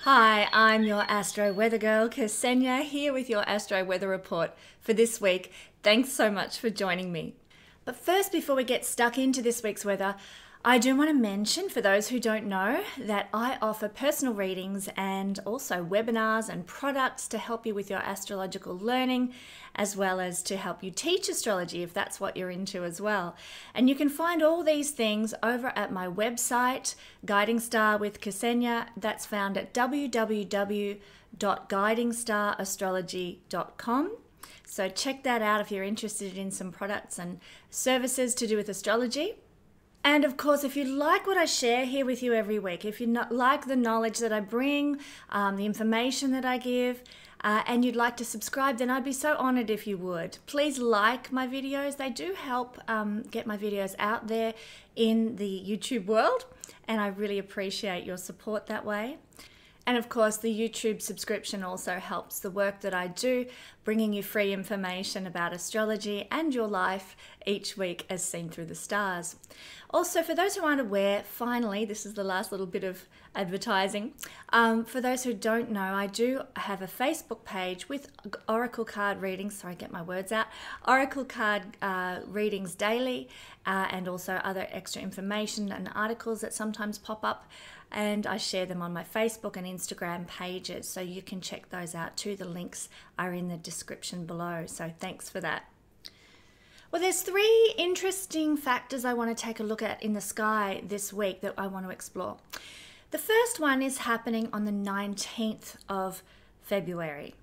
Hi, I'm your Astro Weather Girl, Kesenya, here with your Astro Weather Report for this week. Thanks so much for joining me. But first, before we get stuck into this week's weather, I do want to mention, for those who don't know, that I offer personal readings and also webinars and products to help you with your astrological learning, as well as to help you teach astrology if that's what you're into as well. And you can find all these things over at my website, Guiding Star with Kesenya. That's found at www.guidingstar.astrology.com. So check that out if you're interested in some products and services to do with astrology. And of course, if you like what I share here with you every week, if you like the knowledge that I bring, the information that I give, and you'd like to subscribe, then I'd be so honored if you would. Please like my videos. They do help get my videos out there in the YouTube world, and I really appreciate your support that way. And of course, the YouTube subscription also helps the work that I do, bringing you free information about astrology and your life each week as seen through the stars. Also, for those who aren't aware, finally, this is the last little bit of advertising. For those who don't know, I do have a Facebook page with oracle card readings, sorry, get my words out, oracle card readings daily, and also other extra information and articles that sometimes pop up. And I share them on my Facebook and Instagram pages, so you can check those out too. The links are in the description below, so thanks for that. Well, there's three interesting factors I want to take a look at in the sky this week that I want to explore. The first one is happening on the 19th of February.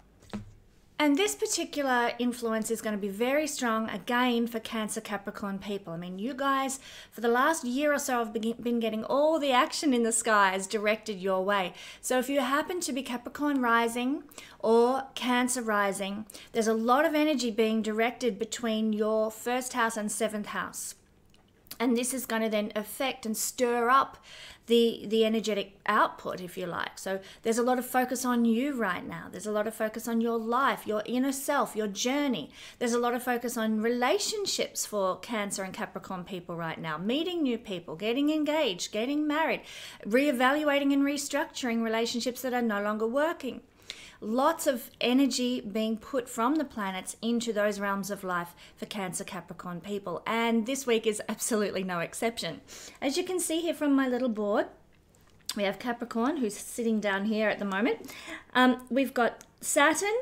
And this particular influence is going to be very strong again for Cancer Capricorn people. I mean, you guys, for the last year or so, have been getting all the action in the skies directed your way. So if you happen to be Capricorn rising or Cancer rising, there's a lot of energy being directed between your first house and seventh house. And this is going to then affect and stir up the energetic output, if you like. So there's a lot of focus on you right now. There's a lot of focus on your life, your inner self, your journey. There's a lot of focus on relationships for Cancer and Capricorn people right now. Meeting new people, getting engaged, getting married, reevaluating and restructuring relationships that are no longer working. Lots of energy being put from the planets into those realms of life for Cancer Capricorn people. And this week is absolutely no exception. As you can see here from my little board, we have Capricorn, who's sitting down here at the moment. We've got Saturn,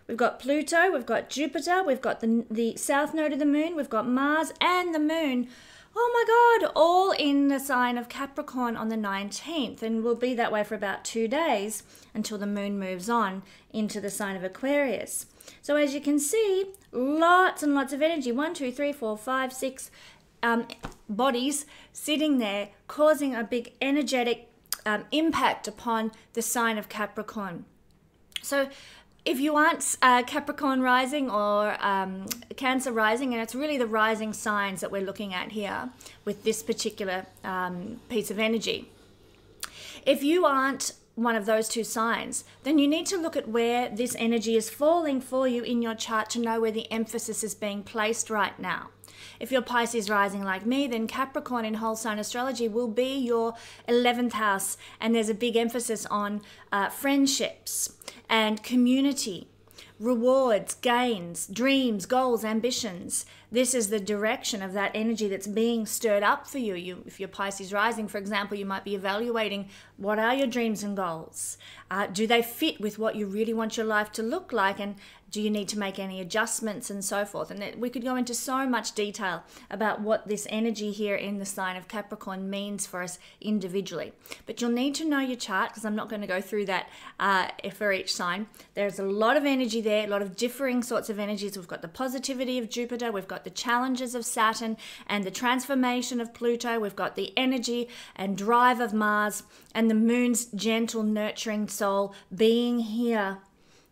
we've got Pluto, we've got Jupiter, we've got the south node of the moon, we've got Mars and the moon. Oh my God, all in the sign of Capricorn on the 19th, and will be that way for about 2 days until the moon moves on into the sign of Aquarius. So as you can see, lots and lots of energy, 1, 2, 3, 4, 5, 6 bodies sitting there, causing a big energetic impact upon the sign of Capricorn. So if you aren't Capricorn rising or Cancer rising, and it's really the rising signs that we're looking at here with this particular piece of energy. If you aren't one of those two signs, then you need to look at where this energy is falling for you in your chart to know where the emphasis is being placed right now. If you're Pisces rising like me, then Capricorn in whole sign astrology will be your 11th house, and there's a big emphasis on friendships and community, rewards, gains, dreams, goals, ambitions. This is the direction of that energy that's being stirred up for you. If you're Pisces rising, for example, you might be evaluating what are your dreams and goals. Do they fit with what you really want your life to look like, and do you need to make any adjustments and so forth? And we could go into so much detail about what this energy here in the sign of Capricorn means for us individually. But you'll need to know your chart, because I'm not going to go through that for each sign. There's a lot of energy there, a lot of differing sorts of energies. We've got the positivity of Jupiter, we've got the challenges of Saturn and the transformation of Pluto, we've got the energy and drive of Mars, and the moon's gentle, nurturing soul being here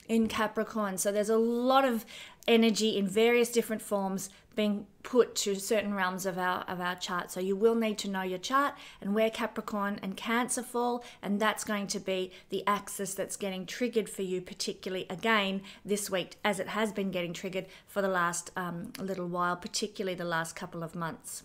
in Capricorn. So there's a lot of energy in various different forms being put to certain realms of our chart. So you will need to know your chart and where Capricorn and Cancer fall, and that's going to be the axis that's getting triggered for you, particularly again this week, as it has been getting triggered for the last little while, particularly the last couple of months.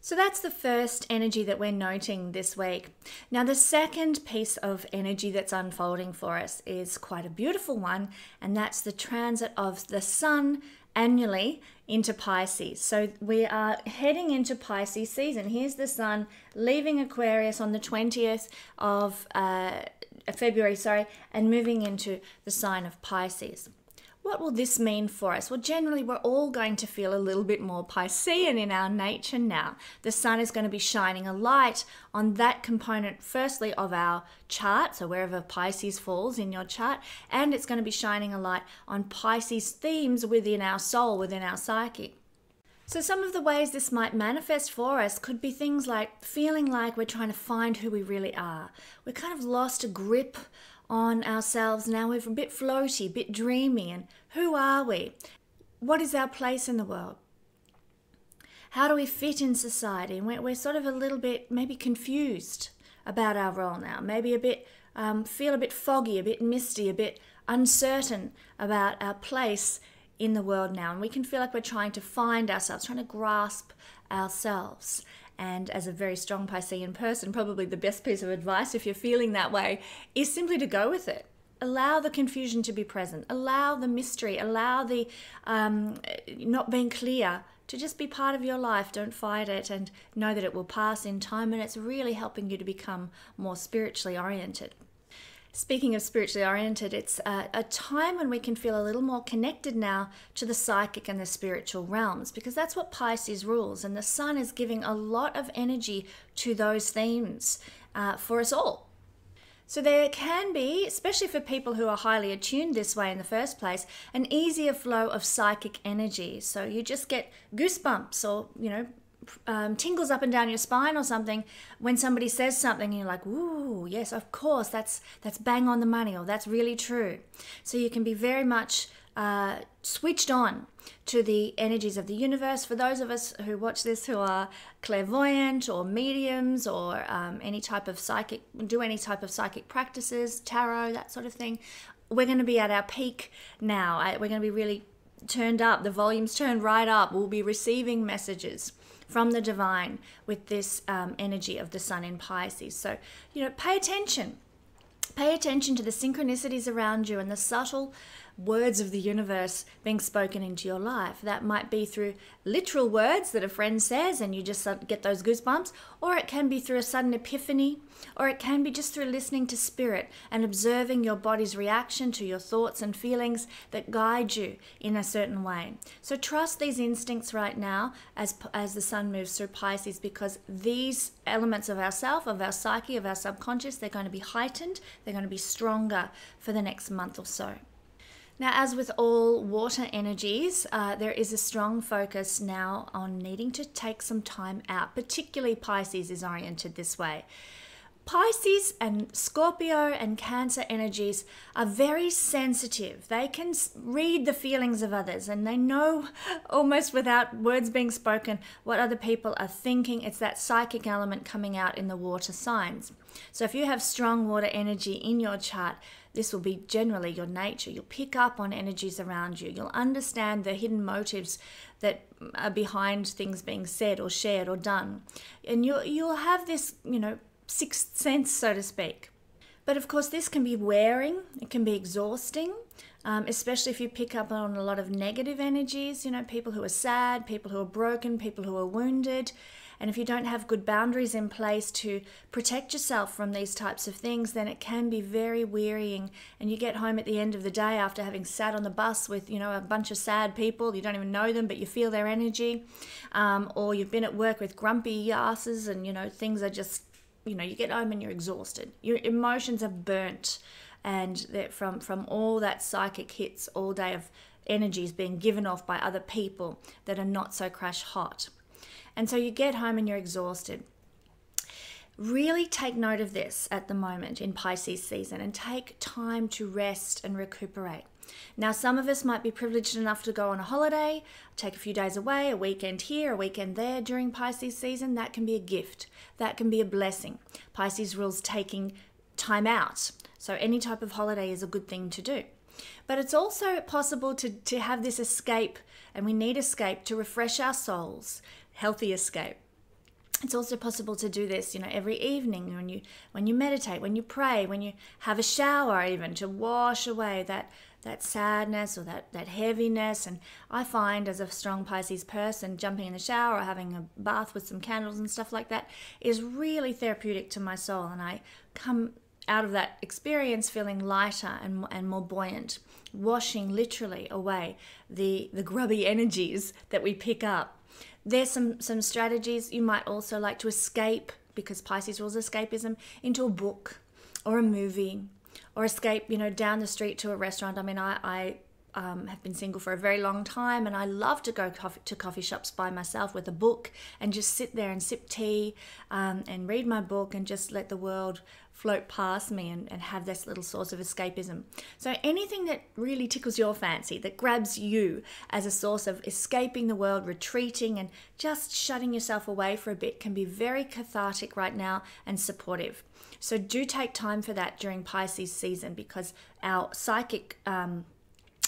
So that's the first energy that we're noting this week. Now, the second piece of energy that's unfolding for us is quite a beautiful one, and that's the transit of the sun annually into Pisces. So we are heading into Pisces season. Here's the sun leaving Aquarius on the 20th of February, and moving into the sign of Pisces. What will this mean for us? Well, generally, we're all going to feel a little bit more Piscean in our nature now. The sun is going to be shining a light on that component, firstly, of our chart, so wherever Pisces falls in your chart, and it's going to be shining a light on Pisces themes within our soul, within our psyche. So some of the ways this might manifest for us could be things like feeling like we're trying to find who we really are. We're kind of lost a grip on ourselves now. We're a bit floaty, a bit dreamy, and who are we? What is our place in the world? How do we fit in society? And we're sort of a little bit maybe confused about our role now, maybe a bit feel a bit foggy, a bit misty, a bit uncertain about our place in the world now. And we can feel like we're trying to find ourselves, trying to grasp ourselves. And as a very strong Piscean person, probably the best piece of advice if you're feeling that way is simply to go with it. Allow the confusion to be present. Allow the mystery. Allow the not being clear to just be part of your life. Don't fight it, and know that it will pass in time, and it's really helping you to become more spiritually oriented. Speaking of spiritually oriented, it's a time when we can feel a little more connected now to the psychic and the spiritual realms, because that's what Pisces rules, and the sun is giving a lot of energy to those themes for us all. So there can be, especially for people who are highly attuned this way in the first place, an easier flow of psychic energy. So you just get goosebumps or, tingles up and down your spine or something when somebody says something and you're like, ooh, yes, of course, that's bang on the money, or that's really true. So you can be very much switched on to the energies of the universe. For those of us who watch this who are clairvoyant or mediums or any type of psychic practices, tarot, that sort of thing, we're going to be at our peak now. We're going to be really turned up. The volume's turned right up. We'll be receiving messages from the divine with this energy of the sun in Pisces. So, pay attention. Pay attention to the synchronicities around you and the subtle words of the universe being spoken into your life. That might be through literal words that a friend says and you just get those goosebumps, or it can be through a sudden epiphany, or it can be just through listening to spirit and observing your body's reaction to your thoughts and feelings that guide you in a certain way. So trust these instincts right now as the sun moves through Pisces, because these elements of ourself, of our psyche, of our subconscious, they're going to be heightened, they're going to be stronger for the next month or so. Now, as with all water energies, there is a strong focus now on needing to take some time out. Particularly Pisces is oriented this way. Pisces and Scorpio and Cancer energies are very sensitive. They can read the feelings of others, and they know almost without words being spoken what other people are thinking. It's that psychic element coming out in the water signs. So if you have strong water energy in your chart, this will be generally your nature. You'll pick up on energies around you. You'll understand the hidden motives that are behind things being said or shared or done. And you'll have this, sixth sense, so to speak. But of course, this can be wearing. It can be exhausting, especially if you pick up on a lot of negative energies, people who are sad, people who are broken, people who are wounded. And if you don't have good boundaries in place to protect yourself from these types of things, then it can be very wearying. And you get home at the end of the day after having sat on the bus with, a bunch of sad people. You don't even know them, but you feel their energy. Or you've been at work with grumpy asses and, things are just, you get home and you're exhausted. Your emotions are burnt. And from all that psychic hits all day of energies being given off by other people that are not so crash hot. And so you get home and you're exhausted. Really take note of this at the moment in Pisces season and take time to rest and recuperate. Now, some of us might be privileged enough to go on a holiday, take a few days away, a weekend here, a weekend there during Pisces season. That can be a gift. That can be a blessing. Pisces rules taking time out. So any type of holiday is a good thing to do. But it's also possible to have this escape, and we need escape to refresh our souls. Healthy escape. It's also possible to do this, every evening when you meditate, when you pray, when you have a shower, even to wash away that sadness or that heaviness. And I find, as a strong Pisces person, jumping in the shower or having a bath with some candles and stuff like that is really therapeutic to my soul, and I come out of that experience feeling lighter and more buoyant, washing literally away the grubby energies that we pick up. There's some strategies. You might also like to escape, because Pisces rules escapism, into a book or a movie, or escape, down the street to a restaurant. I mean, I have been single for a very long time, and I love to go to coffee shops by myself with a book and just sit there and sip tea and read my book and just let the world float past me and have this little source of escapism. So anything that really tickles your fancy, that grabs you as a source of escaping the world, retreating and just shutting yourself away for a bit, can be very cathartic right now and supportive. So do take time for that during Pisces season, because our psychic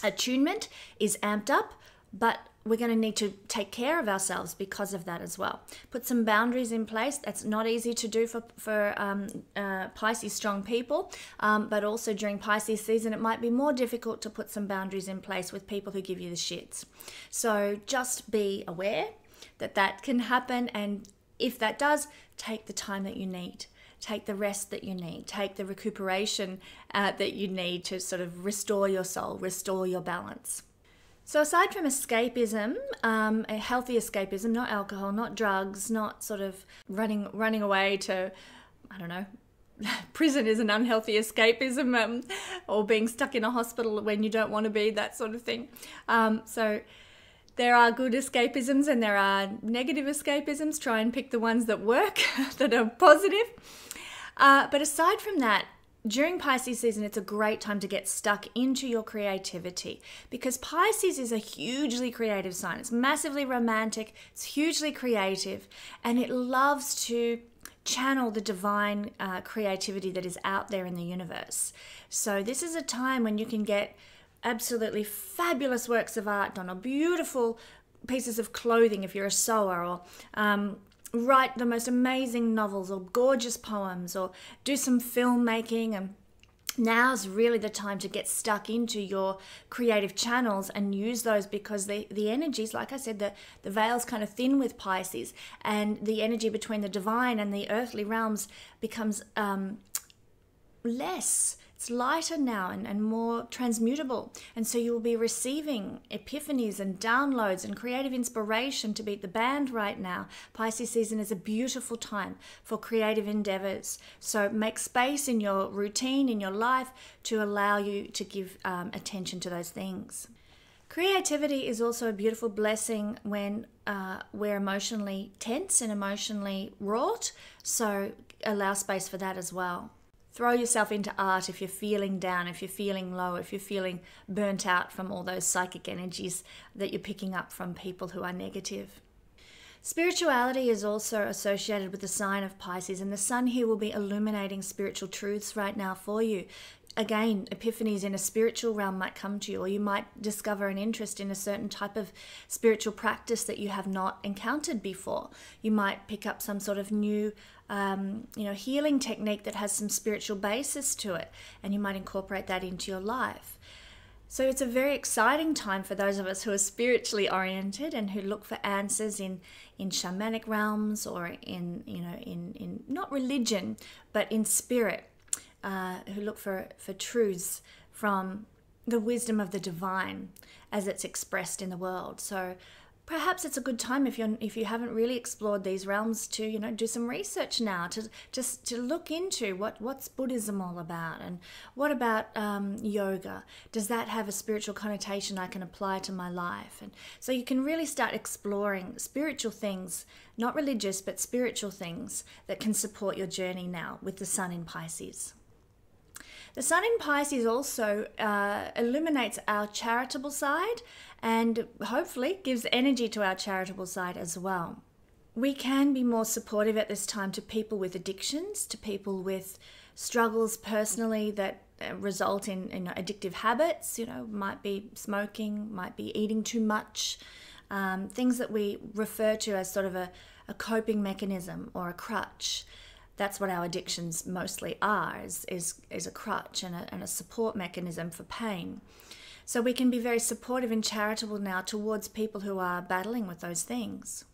attunement is amped up, but we're going to need to take care of ourselves because of that as well. Put some boundaries in place. That's not easy to do for Pisces strong people, but also during Pisces season, it might be more difficult to put some boundaries in place with people who give you the shits. So just be aware that can happen, and if that does, take the time that you need. Take the rest that you need. Take the recuperation that you need to sort of restore your soul, restore your balance. So aside from escapism, a healthy escapism, not alcohol, not drugs, not sort of running away to, I don't know, prison is an unhealthy escapism, or being stuck in a hospital when you don't want to be, that sort of thing. So there are good escapisms and there are negative escapisms. Try and pick the ones that work, that are positive. But aside from that, during Pisces season, it's a great time to get stuck into your creativity, because Pisces is a hugely creative sign. It's massively romantic, it's hugely creative, and it loves to channel the divine creativity that is out there in the universe. So this is a time when you can get absolutely fabulous works of art done, or beautiful pieces of clothing if you're a sewer, or write the most amazing novels or gorgeous poems, or do some filmmaking. And now's really the time to get stuck into your creative channels and use those, because the energies, like I said, the veil's kind of thin with Pisces, and the energy between the divine and the earthly realms becomes less. It's lighter now and more transmutable. And so you will be receiving epiphanies and downloads and creative inspiration to beat the band right now. Pisces season is a beautiful time for creative endeavors. So make space in your routine, in your life, to allow you to give attention to those things. Creativity is also a beautiful blessing when we're emotionally tense and emotionally wrought. So allow space for that as well. Throw yourself into art if you're feeling down, if you're feeling low, if you're feeling burnt out from all those psychic energies that you're picking up from people who are negative. Spirituality is also associated with the sign of Pisces, and the sun here will be illuminating spiritual truths right now for you. Again, epiphanies in a spiritual realm might come to you, or you might discover an interest in a certain type of spiritual practice that you have not encountered before. You might pick up some sort of new healing technique that has some spiritual basis to it, and you might incorporate that into your life. So it's a very exciting time for those of us who are spiritually oriented and who look for answers in shamanic realms, or in not religion, but in spirit. Who look for truths from the wisdom of the divine as it's expressed in the world. So perhaps it's a good time, if you haven't really explored these realms, to do some research now, to look into what's Buddhism all about, and what about yoga. Does that have a spiritual connotation I can apply to my life? And so you can really start exploring spiritual things, not religious, but spiritual things that can support your journey now with the sun in Pisces. The sun in Pisces also illuminates our charitable side, and hopefully gives energy to our charitable side as well. We can be more supportive at this time to people with addictions, to people with struggles personally that result in addictive habits. Might be smoking, might be eating too much, things that we refer to as sort of a coping mechanism or a crutch. That's what our addictions mostly are, is a crutch and a support mechanism for pain. So we can be very supportive and charitable now towards people who are battling with those things.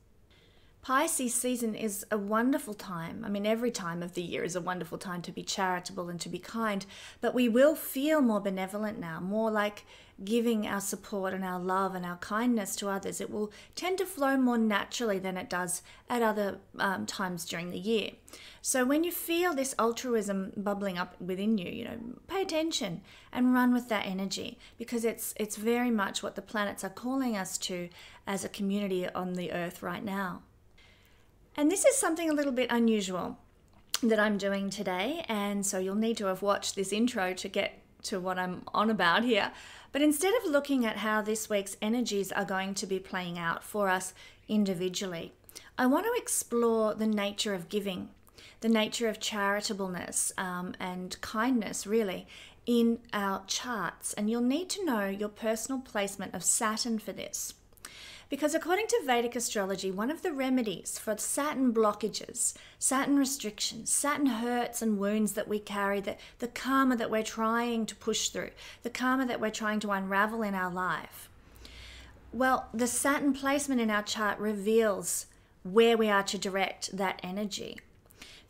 Pisces season is a wonderful time. I mean, every time of the year is a wonderful time to be charitable and to be kind, but we will feel more benevolent now, more like giving our support and our love and our kindness to others. It will tend to flow more naturally than it does at other times during the year. So when you feel this altruism bubbling up within you, pay attention and run with that energy, because it's very much what the planets are calling us to as a community on the earth right now. And this is something a little bit unusual that I'm doing today, and so you'll need to have watched this intro to get to what I'm on about here. But instead of looking at how this week's energies are going to be playing out for us individually, I want to explore the nature of giving, the nature of charitableness and kindness, really, in our charts. And you'll need to know your personal placement of Saturn for this. Because according to Vedic astrology, one of the remedies for Saturn blockages, Saturn restrictions, Saturn hurts and wounds that we carry, the karma that we're trying to push through, the karma that we're trying to unravel in our life, well, the Saturn placement in our chart reveals where we are to direct that energy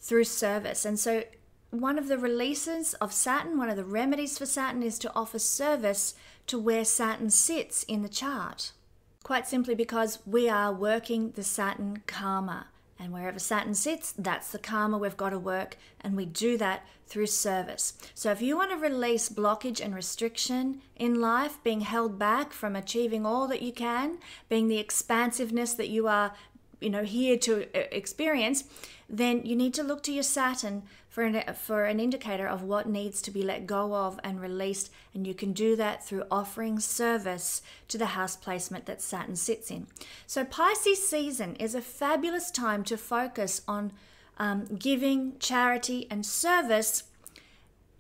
through service. And so one of the releases of Saturn, one of the remedies for Saturn, is to offer service to where Saturn sits in the chart. Quite simply because we are working the Saturn karma. And wherever Saturn sits, that's the karma we've got to work. And we do that through service. So if you want to release blockage and restriction in life, being held back from achieving all that you can, being the expansiveness that you are here to experience, then you need to look to your Saturn for an indicator of what needs to be let go of and released. And you can do that through offering service to the house placement that Saturn sits in. So Pisces season is a fabulous time to focus on giving, charity, and service.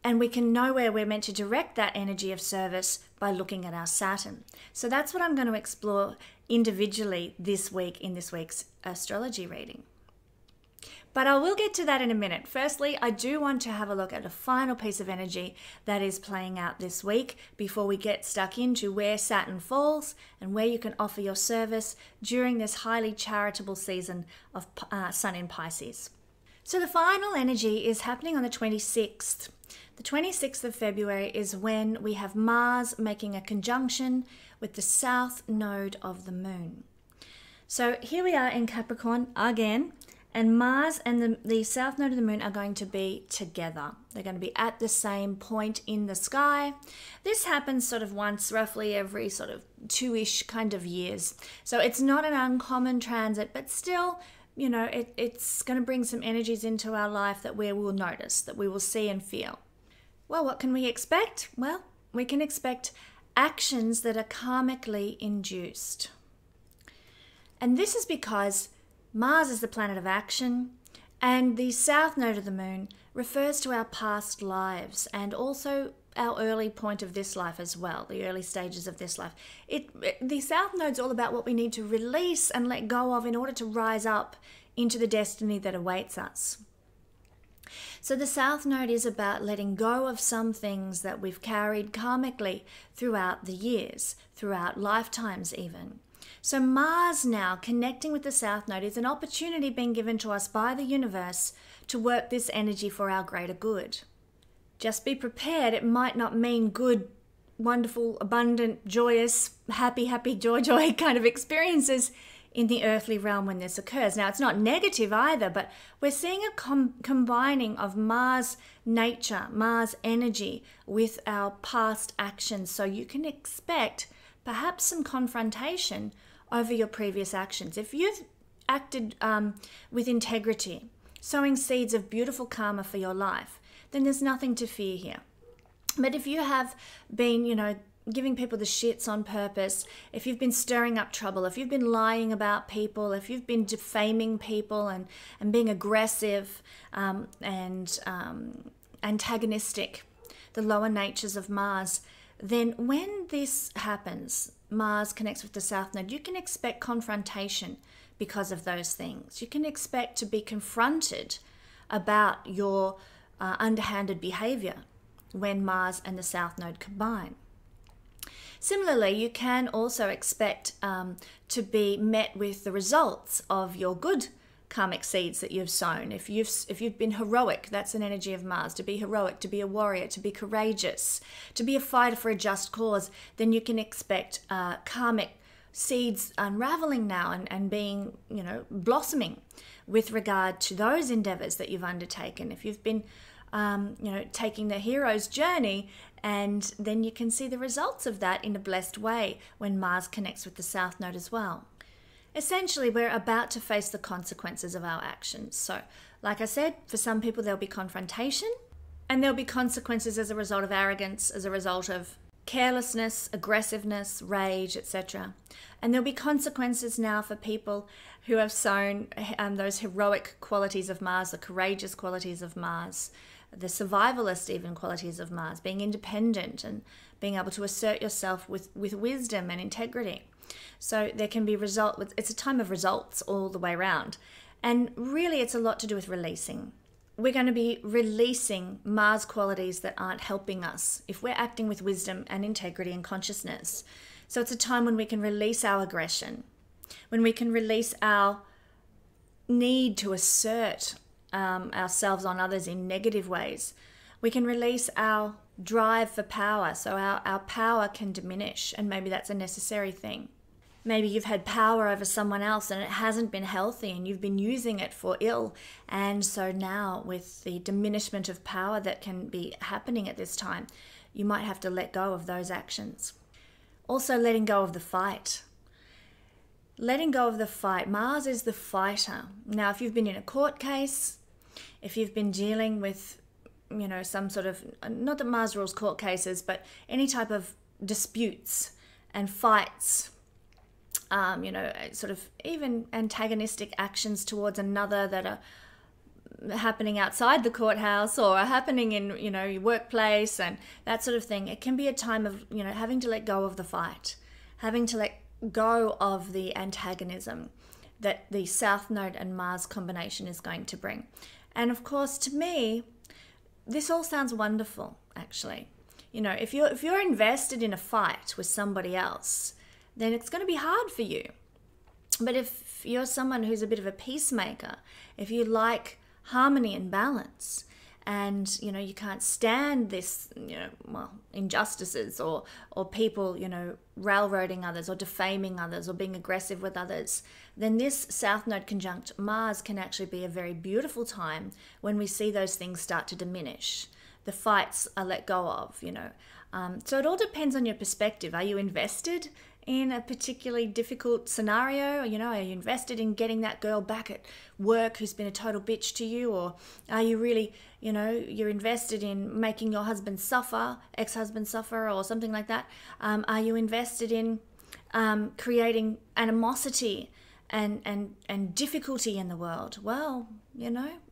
And we can know where we're meant to direct that energy of service by looking at our Saturn. So that's what I'm going to explore individually this week in this week's astrology reading. But I will get to that in a minute. Firstly, I do want to have a look at a final piece of energy that is playing out this week before we get stuck into where Saturn falls and where you can offer your service during this highly charitable season of Sun in Pisces. So the final energy is happening on the 26th. The 26th of February is when we have Mars making a conjunction with the south node of the moon. So here we are in Capricorn again, and Mars and the south node of the moon are going to be together. They're going to be at the same point in the sky. This happens sort of once, roughly every sort of 2-ish kind of years. So it's not an uncommon transit, but still, it's going to bring some energies into our life that we will notice, that we will see and feel. Well, what can we expect? Well, we can expect actions that are karmically induced. And this is because Mars is the planet of action, and the south node of the moon refers to our past lives and also our early point of this life as well, the early stages of this life. The south node's all about what we need to release and let go of in order to rise up into the destiny that awaits us. So the south node is about letting go of some things that we've carried karmically throughout the years, throughout lifetimes even. So Mars now connecting with the south node is an opportunity being given to us by the universe to work this energy for our greater good. Just be prepared, it might not mean good, wonderful, abundant, joyous, happy, joy kind of experiences in the earthly realm when this occurs. Now, it's not negative either, but we're seeing a combining of Mars nature, Mars energy with our past actions. So you can expect perhaps some confrontation over your previous actions. If you've acted with integrity, sowing seeds of beautiful karma for your life, then there's nothing to fear here. But if you have been, giving people the shits on purpose, if you've been stirring up trouble, if you've been lying about people, if you've been defaming people and being aggressive and antagonistic, the lower natures of Mars, then when this happens, Mars connects with the South Node, you can expect confrontation because of those things. You can expect to be confronted about your underhanded behavior when Mars and the South Node combine. Similarly, you can also expect to be met with the results of your good karmic seeds that you've sown. If you've been heroic, that's an energy of Mars. To be heroic, to be a warrior, to be courageous, to be a fighter for a just cause, then you can expect karmic seeds unraveling now and being, blossoming with regard to those endeavors that you've undertaken. If you've been taking the hero's journey, and then you can see the results of that in a blessed way when Mars connects with the South Node as well. Essentially, we're about to face the consequences of our actions. So, like I said, for some people there'll be confrontation, and there'll be consequences as a result of arrogance, as a result of carelessness, aggressiveness, rage, etc. And there'll be consequences now for people who have sown those heroic qualities of Mars, the courageous qualities of Mars, the survivalist even qualities of Mars, being independent and being able to assert yourself with wisdom and integrity. So there can be it's a time of results all the way around. And really it's a lot to do with releasing. We're going to be releasing Mars qualities that aren't helping us if we're acting with wisdom and integrity and consciousness. So it's a time when we can release our aggression, when we can release our need to assert ourselves on others in negative ways. We can release our drive for power, so our power can diminish, and maybe that's a necessary thing. Maybe you've had power over someone else and it hasn't been healthy and you've been using it for ill, and so now with the diminishment of power that can be happening at this time, you might have to let go of those actions. Also letting go of the fight. Letting go of the fight. Mars is the fighter. Now, if you've been in a court case, if you've been dealing with, some sort of, not that Mars rules court cases, but any type of disputes and fights, sort of even antagonistic actions towards another that are happening outside the courthouse or are happening in, your workplace and that sort of thing. It can be a time of, having to let go of the fight, having to let go of the antagonism that the South Node and Mars combination is going to bring. And of course, to me, this all sounds wonderful, actually. If you're invested in a fight with somebody else, then it's going to be hard for you. But if you're someone who's a bit of a peacemaker, if you like harmony and balance, and you can't stand this injustices or people railroading others or defaming others or being aggressive with others, then this South Node conjunct Mars can actually be a very beautiful time when we see those things start to diminish. The fights are let go of. So it all depends on your perspective. Are you invested in a particularly difficult scenario? Are you invested in getting that girl back at work who's been a total bitch to you? Or are you really, you're invested in making your husband suffer, ex-husband suffer, or something like that? Are you invested in creating animosity and difficulty in the world? Well,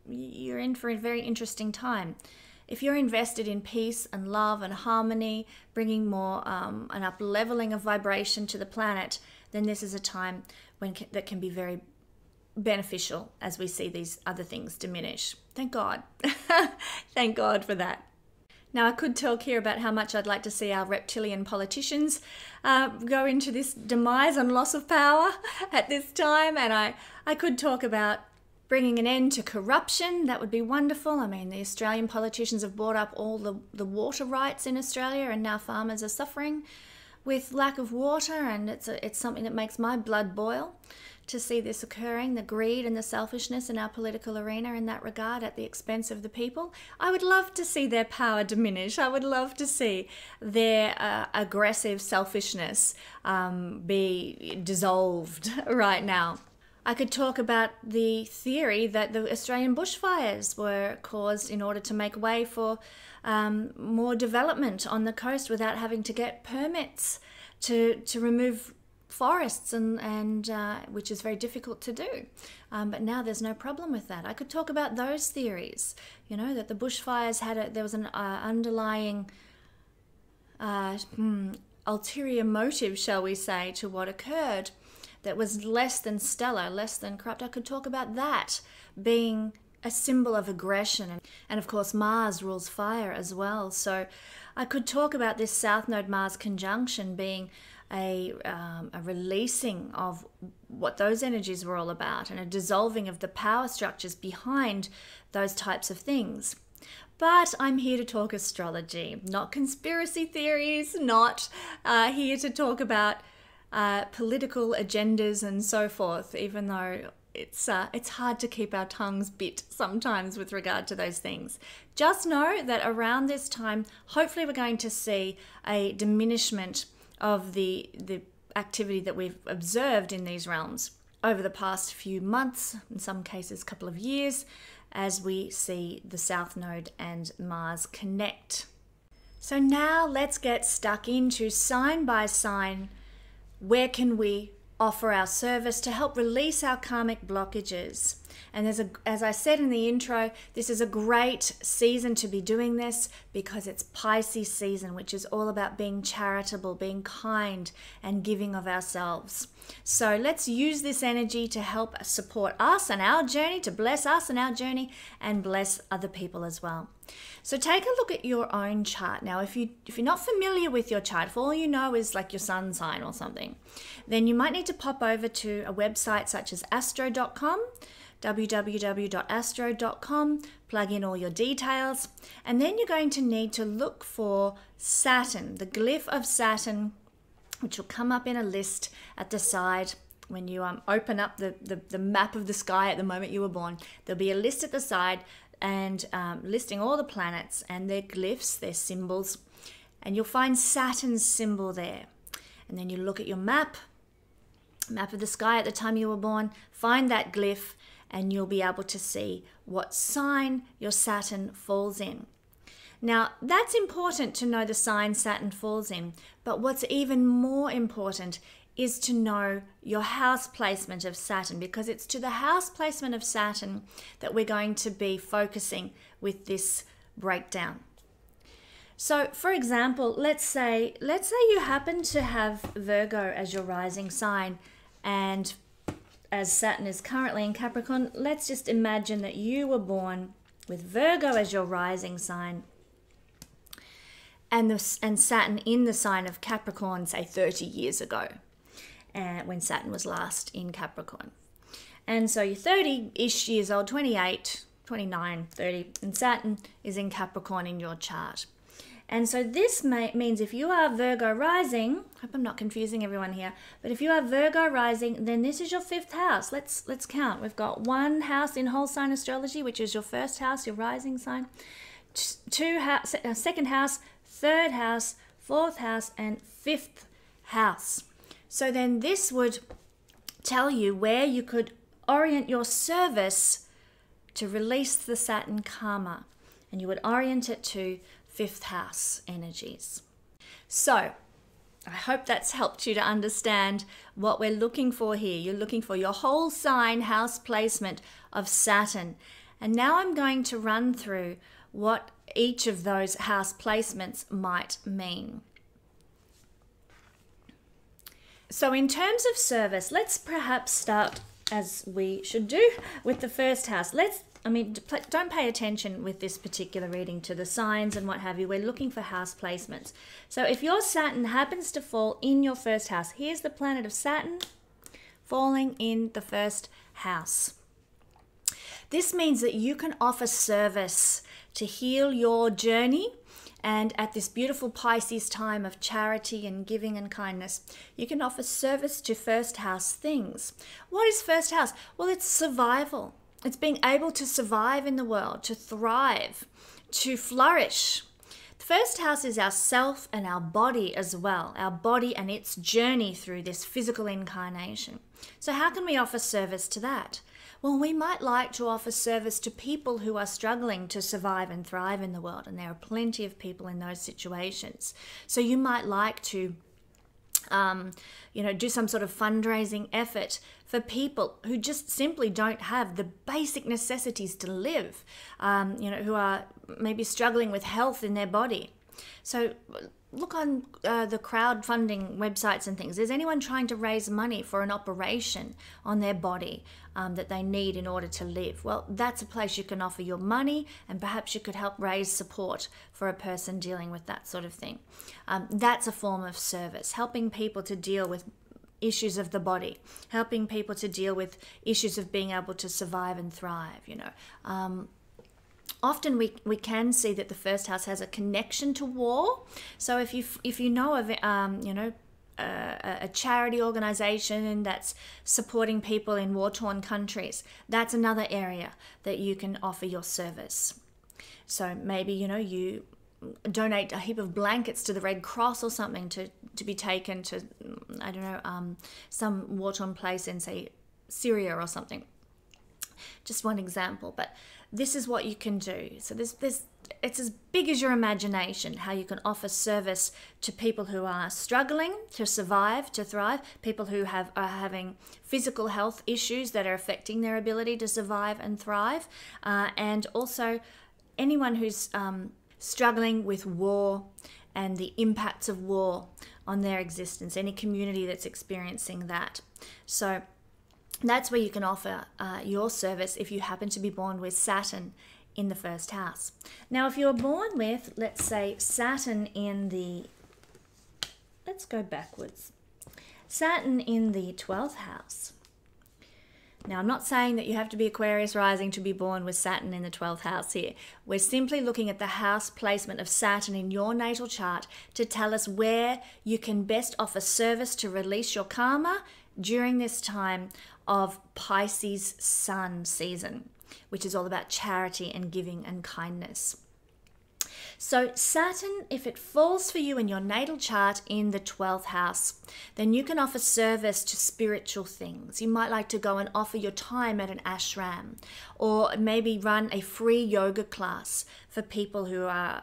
you're in for a very interesting time. If you're invested in peace and love and harmony, bringing more an up-leveling of vibration to the planet, then this is a time that can be very beneficial as we see these other things diminish. Thank God. Thank God for that. Now, I could talk here about how much I'd like to see our reptilian politicians go into this demise and loss of power at this time, and I could talk about bringing an end to corruption. That would be wonderful. I mean, the Australian politicians have bought up all the water rights in Australia, and now farmers are suffering with lack of water, and it's something that makes my blood boil to see this occurring, the greed and the selfishness in our political arena in that regard at the expense of the people. I would love to see their power diminish. I would love to see their aggressive selfishness be dissolved right now. I could talk about the theory that the Australian bushfires were caused in order to make way for more development on the coast without having to get permits to remove forests, and which is very difficult to do. But now there's no problem with that. I could talk about those theories, that the bushfires there was an underlying ulterior motive, shall we say, to what occurred that was less than stellar, less than corrupt. I could talk about that being a symbol of aggression. And of course, Mars rules fire as well. So I could talk about this South Node Mars conjunction being a releasing of what those energies were all about, and a dissolving of the power structures behind those types of things. But I'm here to talk astrology, not conspiracy theories, not here to talk about political agendas and so forth, even though it's hard to keep our tongues bit sometimes with regard to those things. Just know that around this time, hopefully we're going to see a diminishment of the activity that we've observed in these realms over the past few months, in some cases a couple of years, as we see the South Node and Mars connect. So now let's get stuck into sign by sign. Where can we offer our service to help release our karmic blockages? And as I said in the intro, this is a great season to be doing this because it's Pisces season, which is all about being charitable, being kind, and giving of ourselves. So let's use this energy to help support us and our journey, to bless us and our journey, and bless other people as well. So take a look at your own chart. Now, if you're not familiar with your chart, if all you know is like your sun sign or something, then you might need to pop over to a website such as astro.com, www.astro.com, plug in all your details, and then you're going to need to look for Saturn, the glyph of Saturn, which will come up in a list at the side. When you open up the map of the sky at the moment you were born, there'll be a list at the side and listing all the planets and their glyphs, their symbols, and you'll find Saturn's symbol there. And then you look at your map of the sky at the time you were born, find that glyph, and you'll be able to see what sign your Saturn falls in. Now, that's important to know the sign Saturn falls in, but what's even more important is to know your house placement of Saturn, because it's to the house placement of Saturn that we're going to be focusing with this breakdown. So, for example, let's say you happen to have Virgo as your rising sign, and as Saturn is currently in Capricorn, let's just imagine that you were born with Virgo as your rising sign and Saturn in the sign of Capricorn, say 30 years ago, when Saturn was last in Capricorn. And so you're 30-ish years old, 28, 29, 30, and Saturn is in Capricorn in your chart. And so this means if you are Virgo rising, I hope I'm not confusing everyone here, but if you are Virgo rising, then this is your 5th house. Let's count. We've got 1 house in whole sign astrology, which is your 1st house, your rising sign, 2nd house, 3rd house, 4th house, and 5th house. So then this would tell you where you could orient your service to release the Saturn karma, and you would orient it to 5th house energies. So I hope that's helped you to understand what we're looking for here. You're looking for your whole sign house placement of Saturn. And now I'm going to run through what each of those house placements might mean. So in terms of service, let's perhaps start, as we should do, with the 1st house. Don't pay attention with this particular reading to the signs and what have you. We're looking for house placements. So if your Saturn happens to fall in your 1st house, here's the planet of Saturn falling in the 1st house. This means that you can offer service to heal your journey, and at this beautiful Pisces time of charity and giving and kindness, you can offer service to 1st house things. What is 1st house? Well, it's survival. It's being able to survive in the world, to thrive, to flourish. The 1st house is our self and our body as well, our body and its journey through this physical incarnation. So how can we offer service to that? Well, we might like to offer service to people who are struggling to survive and thrive in the world, and there are plenty of people in those situations. So you might like to do some sort of fundraising effort for people who just simply don't have the basic necessities to live, who are maybe struggling with health in their body. So look on the crowdfunding websites and things. Is anyone trying to raise money for an operation on their body that they need in order to live? Well, that's a place you can offer your money, and perhaps you could help raise support for a person dealing with that sort of thing. That's a form of service, helping people to deal with issues of the body, helping people to deal with issues of being able to survive and thrive, Often we can see that the first house has a connection to war. So if you know of a charity organization that's supporting people in war-torn countries, that's another area that you can offer your service. So maybe you donate a heap of blankets to the Red Cross or something to be taken to some war-torn place in, say, Syria or something. Just one example, but this is what you can do. So it's as big as your imagination, how you can offer service to people who are struggling to survive, to thrive, people who are having physical health issues that are affecting their ability to survive and thrive, and also anyone who's struggling with war and the impacts of war on their existence, any community that's experiencing that. So that's where you can offer your service if you happen to be born with Saturn in the first house. Now, if you're born with, let's say, Saturn in the, let's go backwards, Saturn in the 12th house. Now, I'm not saying that you have to be Aquarius rising to be born with Saturn in the 12th house here. We're simply looking at the house placement of Saturn in your natal chart to tell us where you can best offer service to release your karma during this time of Pisces Sun season, which is all about charity and giving and kindness. So Saturn, if it falls for you in your natal chart in the 12th house, then you can offer service to spiritual things. You might like to go and offer your time at an ashram, or maybe run a free yoga class for people who are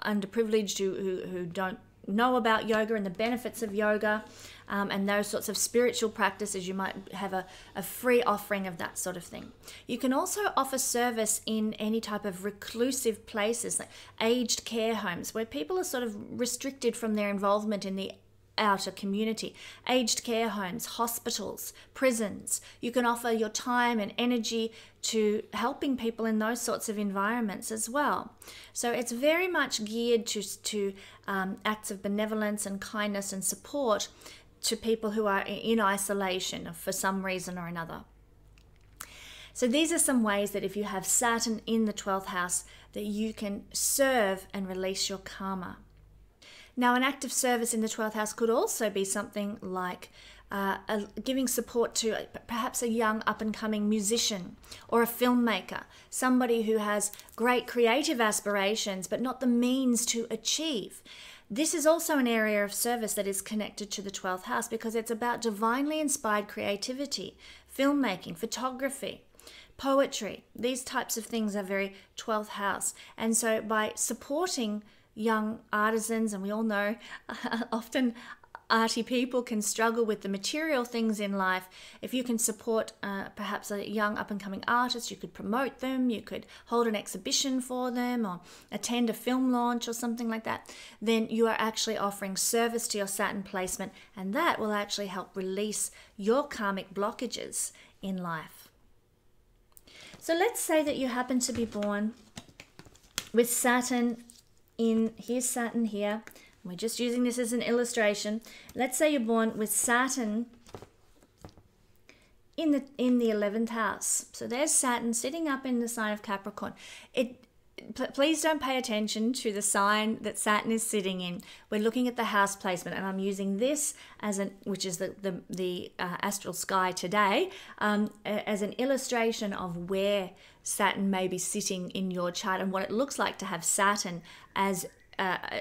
underprivileged, who don't know about yoga and the benefits of yoga, and those sorts of spiritual practices. You might have a free offering of that sort of thing. You can also offer service in any type of reclusive places, like aged care homes, where people are sort of restricted from their involvement in the outer community. Aged care homes, hospitals, prisons. You can offer your time and energy to helping people in those sorts of environments as well. So it's very much geared to acts of benevolence and kindness and support to people who are in isolation for some reason or another. So these are some ways that if you have Saturn in the 12th house, that you can serve and release your karma. Now, an act of service in the 12th house could also be something like giving support to perhaps a young up-and-coming musician or a filmmaker, somebody who has great creative aspirations but not the means to achieve. This is also an area of service that is connected to the 12th house because it's about divinely inspired creativity, filmmaking, photography, poetry. These types of things are very 12th house. And so by supporting young artisans, and we all know often arty people can struggle with the material things in life. If you can support perhaps a young up-and-coming artist, you could promote them, you could hold an exhibition for them or attend a film launch or something like that, then you are actually offering service to your Saturn placement, and that will actually help release your karmic blockages in life. So let's say that you happen to be born with Saturn here's Saturn here. We're just using this as an illustration. Let's say you're born with Saturn in the 11th house. So there's Saturn sitting up in the sign of Capricorn. Please don't pay attention to the sign that Saturn is sitting in. We're looking at the house placement, and I'm using this as which is the astral sky today, as an illustration of where Saturn may be sitting in your chart and what it looks like to have Saturn as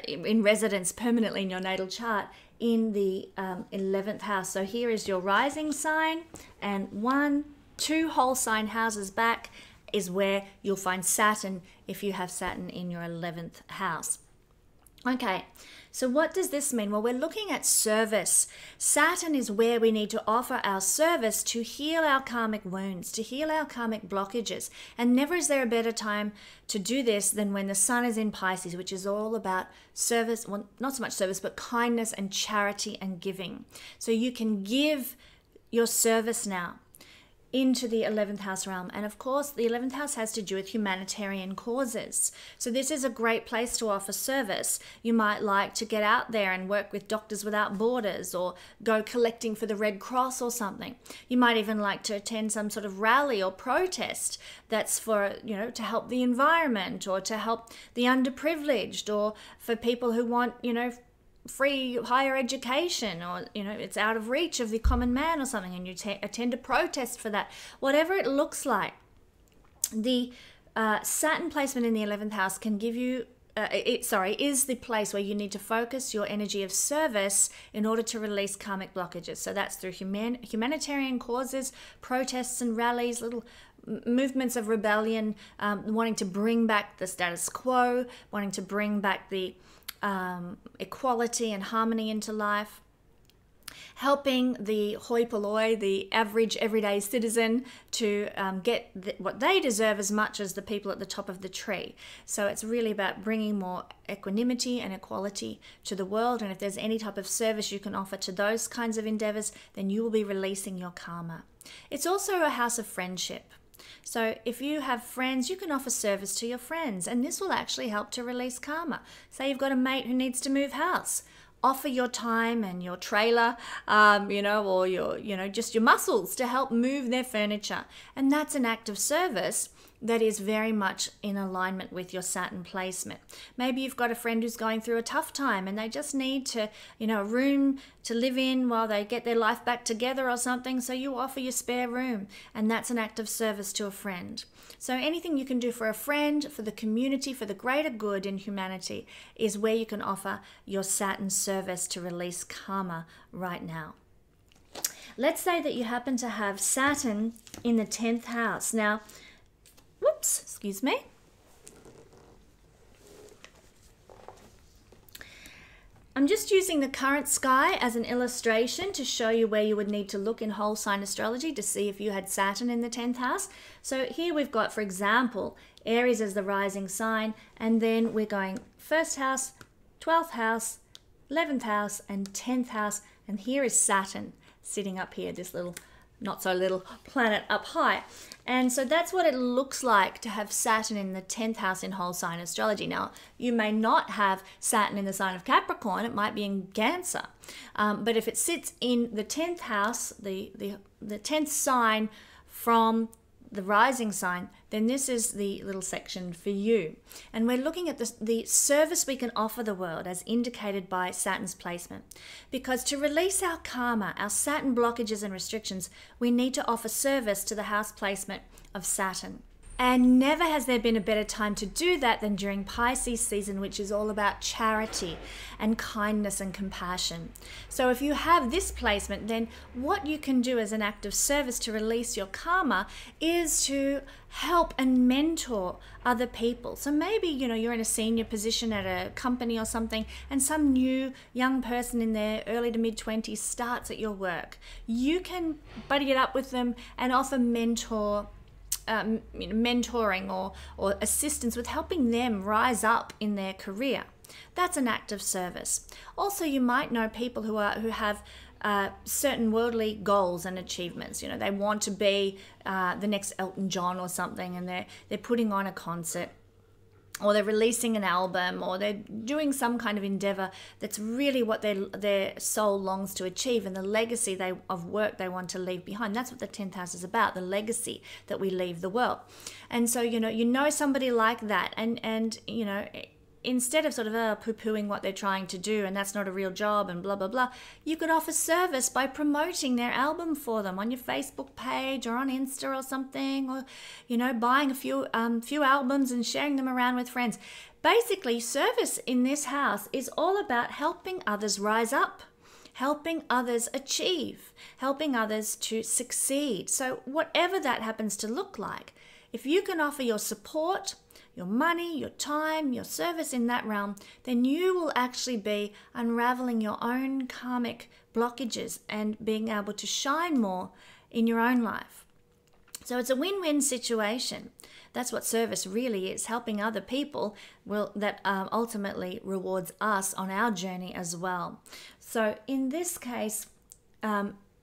in residence permanently in your natal chart in the 11th house. So here is your rising sign, and 1, 2 whole sign houses back is where you'll find Saturn if you have Saturn in your 11th house. Okay, so what does this mean? Well, we're looking at service. Saturn is where we need to offer our service to heal our karmic wounds, to heal our karmic blockages. And never is there a better time to do this than when the sun is in Pisces, which is all about service, well, not so much service, but kindness and charity and giving. So you can give your service now into the 11th house realm. And of course, the 11th house has to do with humanitarian causes. So this is a great place to offer service. You might like to get out there and work with Doctors Without Borders, or go collecting for the Red Cross or something. You might even like to attend some sort of rally or protest that's for, to help the environment, or to help the underprivileged, or for people who want, free higher education, or it's out of reach of the common man or something, and you attend a protest for that. Whatever it looks like, the Saturn placement in the 11th house can give you is the place where you need to focus your energy of service in order to release karmic blockages. So that's through humanitarian causes, protests and rallies, little movements of rebellion, wanting to bring back the status quo, wanting to bring back the equality and harmony into life, helping the hoi polloi, the average everyday citizen, to get what they deserve as much as the people at the top of the tree. So it's really about bringing more equanimity and equality to the world. And if there's any type of service you can offer to those kinds of endeavors, then you will be releasing your karma. It's also a house of friendship. So if you have friends, you can offer service to your friends, and this will actually help to release karma. Say you've got a mate who needs to move house. Offer your time and your trailer, or your, just your muscles to help move their furniture. And that's an act of service that is very much in alignment with your Saturn placement. Maybe you've got a friend who's going through a tough time and they just need to, a room to live in while they get their life back together or something. So you offer your spare room, and that's an act of service to a friend. So anything you can do for a friend, for the community, for the greater good in humanity is where you can offer your Saturn service to release karma right now. Let's say that you happen to have Saturn in the 10th house. Now, excuse me. I'm just using the current sky as an illustration to show you where you would need to look in whole sign astrology to see if you had Saturn in the 10th house. So here we've got, for example, Aries as the rising sign, and then we're going 1st house, 12th house, 11th house, and 10th house. And here is Saturn sitting up here, this little, not so little planet up high. And so that's what it looks like to have Saturn in the 10th house in whole sign astrology. Now, you may not have Saturn in the sign of Capricorn, it might be in Cancer. But if it sits in the 10th house, the 10th sign from the rising sign, then this is the little section for you. And we're looking at the service we can offer the world as indicated by Saturn's placement. Because to release our karma, our Saturn blockages and restrictions, we need to offer service to the house placement of Saturn. And never has there been a better time to do that than during Pisces season, which is all about charity and kindness and compassion. So if you have this placement, then what you can do as an act of service to release your karma is to help and mentor other people. So maybe, you're in a senior position at a company or something, and some new young person in their early to mid-20s starts at your work. You can buddy it up with them and offer mentoring or assistance with helping them rise up in their career. That's an act of service. Also, you might know people who have certain worldly goals and achievements. They want to be the next Elton John or something, and they're putting on a concert, or they're releasing an album, or they're doing some kind of endeavor that's really what their soul longs to achieve, and the legacy of work they want to leave behind. That's what the 10th house is about, the legacy that we leave the world. And so, you know somebody like that, and instead of sort of poo-pooing what they're trying to do, and that's not a real job and blah, blah, blah, you could offer service by promoting their album for them on your Facebook page or on Insta or something, or, buying a few albums and sharing them around with friends. Basically, service in this house is all about helping others rise up, helping others achieve, helping others to succeed. So whatever that happens to look like, If you can offer your support, your money, your time, your service in that realm, then you will actually be unraveling your own karmic blockages and being able to shine more in your own life. So it's a win-win situation. That's what service really is, helping other people that ultimately rewards us on our journey as well. So in this case,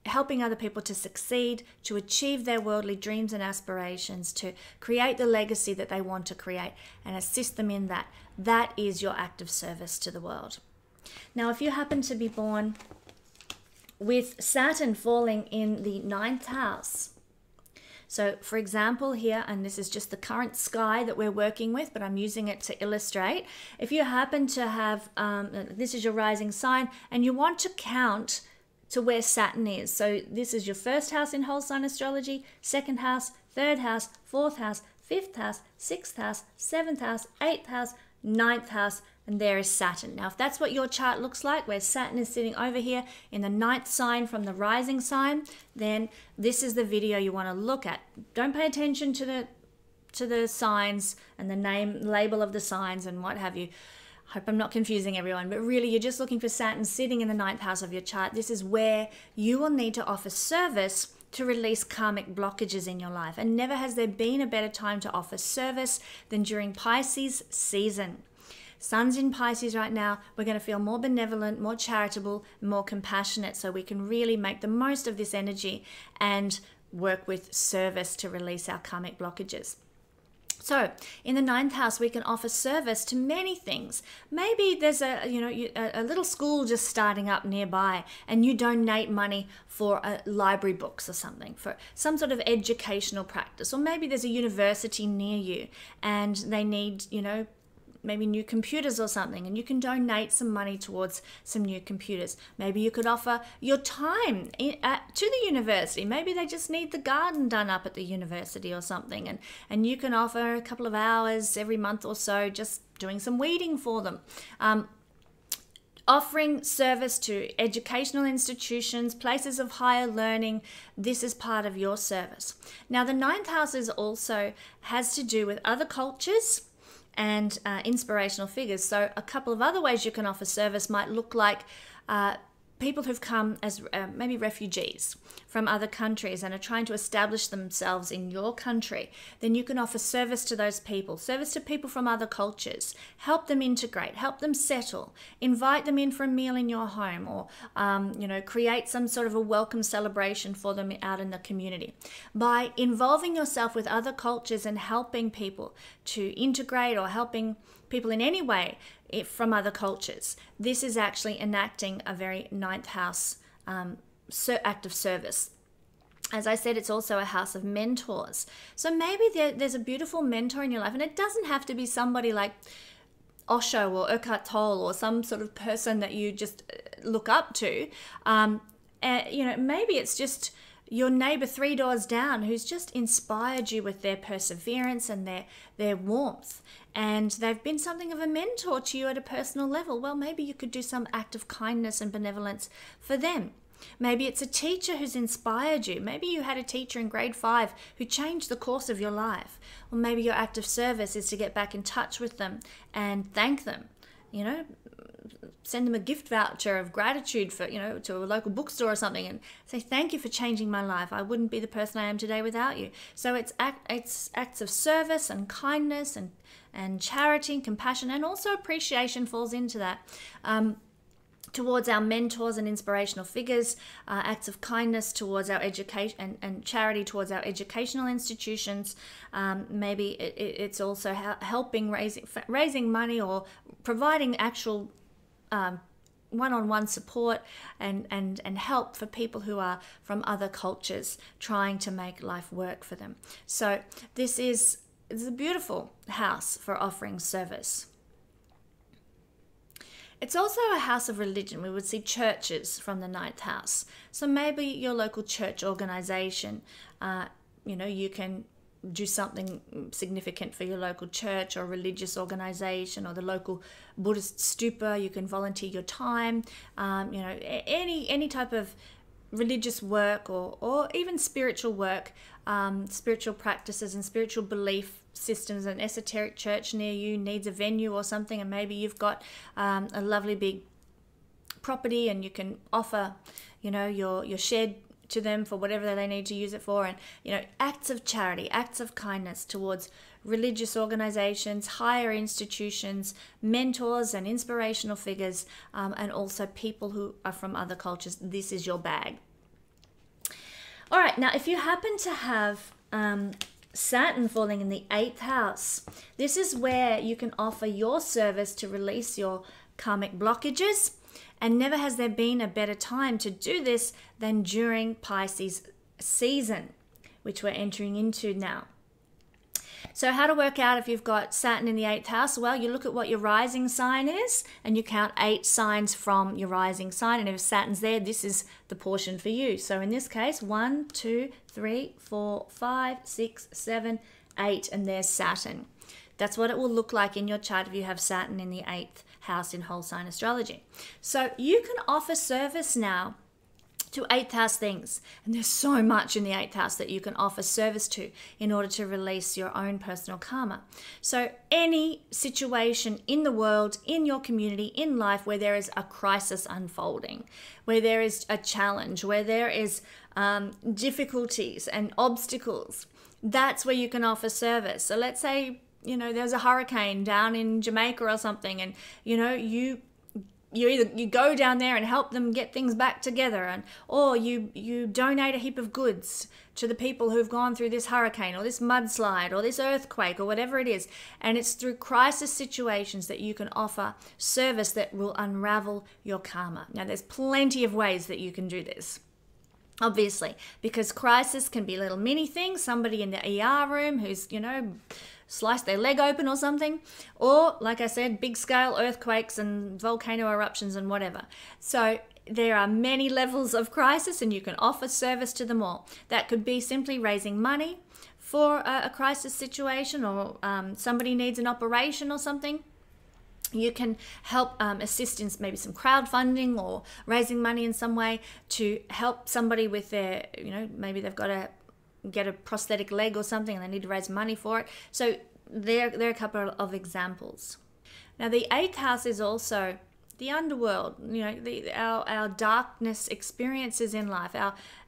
helping other people to succeed, to achieve their worldly dreams and aspirations, to create the legacy that they want to create and assist them in that. That is your act of service to the world. Now, if you happen to be born with Saturn falling in the 9th house, so for example here, and this is just the current sky that we're working with, but I'm using it to illustrate. If you happen to have, this is your rising sign, and you want to count to where Saturn is. So this is your 1st house in whole sign astrology, 2nd house, 3rd house, 4th house, 5th house, 6th house, 7th house, 8th house, 9th house, and there is Saturn. Now, if that's what your chart looks like, where Saturn is sitting over here in the 9th sign from the rising sign, then this is the video you want to look at. Don't pay attention to the signs and the label of the signs and what have you. Hope I'm not confusing everyone, but really you're just looking for Saturn sitting in the 9th house of your chart. This is where you will need to offer service to release karmic blockages in your life. And never has there been a better time to offer service than during Pisces season. Sun's in Pisces right now. We're going to feel more benevolent, more charitable, more compassionate, so we can really make the most of this energy and work with service to release our karmic blockages. So in the 9th house, we can offer service to many things. Maybe there's a little school just starting up nearby and you donate money for library books or something, for some sort of educational practice. Or maybe there's a university near you and they need, maybe new computers or something, and you can donate some money towards some new computers. Maybe you could offer your time to the university. Maybe they just need the garden done up at the university or something, and you can offer a couple of hours every month or so just doing some weeding for them. Offering service to educational institutions, places of higher learning, this is part of your service. Now, the 9th house has to do with other cultures and inspirational figures. So a couple of other ways you can offer service might look like people who've come as maybe refugees from other countries and are trying to establish themselves in your country. Then you can offer service to those people, service to people from other cultures, help them integrate, help them settle, invite them in for a meal in your home, or create some sort of a welcome celebration for them out in the community. By involving yourself with other cultures and helping people to integrate, or helping people in any way from other cultures, this is actually enacting a very 9th house act of service. As I said, it's also a house of mentors. So maybe there's a beautiful mentor in your life, and it doesn't have to be somebody like Osho or Eckhart Tolle or some sort of person that you just look up to. Maybe it's just your neighbor 3 doors down who's just inspired you with their perseverance and their warmth, and they've been something of a mentor to you at a personal level. Well, maybe you could do some act of kindness and benevolence for them. Maybe it's a teacher who's inspired you. Maybe you had a teacher in grade 5 who changed the course of your life. Or maybe your act of service is to get back in touch with them and thank them. Send them a gift voucher of gratitude for, to a local bookstore or something, and say, thank you for changing my life. I wouldn't be the person I am today without you. So it's acts of service and kindness and charity and compassion, and also appreciation falls into that. Towards our mentors and inspirational figures, acts of kindness towards our education and charity towards our educational institutions. Maybe it's also helping raising money or providing actual one-on-one support and help for people who are from other cultures trying to make life work for them. So this is a beautiful house for offering service. It's also a house of religion. We would see churches from the 9th house. So maybe your local church organization, you can do something significant for your local church or religious organization, or the local Buddhist stupa. You can volunteer your time, any type of religious work or even spiritual work, spiritual practices and spiritual belief systems, an esoteric church near you needs a venue or something, and maybe you've got a lovely big property and you can offer, your shed to them for whatever they need to use it for, and acts of charity, acts of kindness towards religious organizations, higher institutions, mentors and inspirational figures, and also people who are from other cultures. This is your bag. All right, now if you happen to have Saturn falling in the 8th house, this is where you can offer your service to release your karmic blockages. And never has there been a better time to do this than during Pisces season, which we're entering into now. So how to work out if you've got Saturn in the 8th house? Well, you look at what your rising sign is and you count 8 signs from your rising sign. And if Saturn's there, this is the portion for you. So in this case, 1, 2, 3, 4, 5, 6, 7, 8, and there's Saturn. That's what it will look like in your chart if you have Saturn in the 8th house in whole sign astrology. So you can offer service now to 8th house things, and there's so much in the 8th house that you can offer service to in order to release your own personal karma. So any situation in the world, in your community, in life where there is a crisis unfolding, where there is a challenge, where there is difficulties and obstacles, that's where you can offer service. So let's say there's a hurricane down in Jamaica or something, and you go down there and help them get things back together, or you donate a heap of goods to the people who've gone through this hurricane or this mudslide or this earthquake or whatever it is. And it's through crisis situations that you can offer service that will unravel your karma. Now, there's plenty of ways that you can do this. Obviously, because crisis can be little mini things, somebody in the ER room who's, sliced their leg open or something, or like I said, big scale earthquakes and volcano eruptions and whatever. So there are many levels of crisis and you can offer service to them all. That could be simply raising money for a crisis situation, or somebody needs an operation or something. You can help assist in maybe some crowdfunding or raising money in some way to help somebody with their, maybe they've got to get a prosthetic leg or something and they need to raise money for it. So there are a couple of examples. Now, the 8th house is also the underworld, our darkness experiences in life,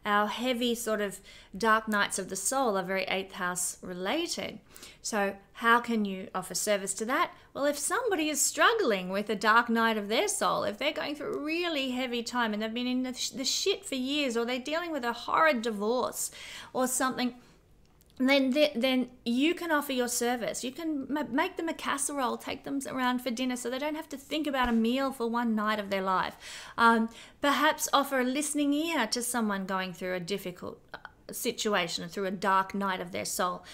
our heavy sort of dark nights of the soul are very 8th house related. So how can you offer service to that? Well, if somebody is struggling with a dark night of their soul, if they're going through a really heavy time and they've been in the shit for years, or they're dealing with a horrid divorce or something, then you can offer your service. You can make them a casserole, take them around for dinner so they don't have to think about a meal for one night of their life. Perhaps offer a listening ear to someone going through a difficult situation, through a dark night of their soul.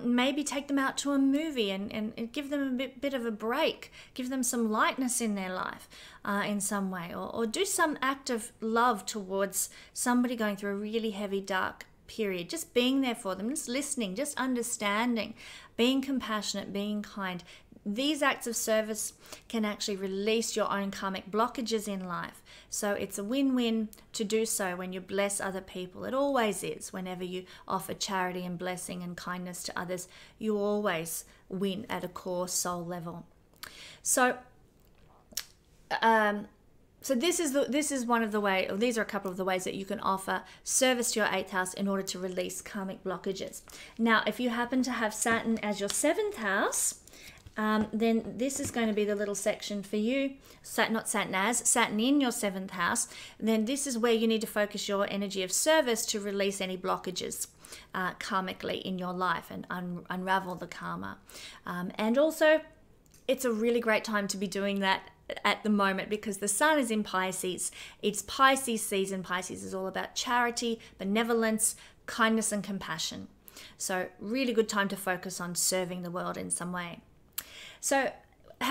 Maybe take them out to a movie and give them a bit of a break, give them some lightness in their life in some way, or do some act of love towards somebody going through a really heavy, dark period. Just being there for them, just listening, just understanding, being compassionate, being kind. These acts of service can actually release your own karmic blockages in life. So it's a win-win to do so when you bless other people. It always is. Whenever you offer charity and blessing and kindness to others, you always win at a core soul level. So this is one of the ways, or these are a couple of the ways that you can offer service to your 8th house in order to release karmic blockages. Now, if you happen to have Saturn as your 7th house, then this is going to be the little section for you. Saturn in your 7th house. Then this is where you need to focus your energy of service to release any blockages karmically in your life and unravel the karma. And also, it's a really great time to be doing that at the moment because the sun is in Pisces. It's Pisces season. Pisces is all about charity, benevolence, kindness and compassion. So really good time to focus on serving the world in some way. So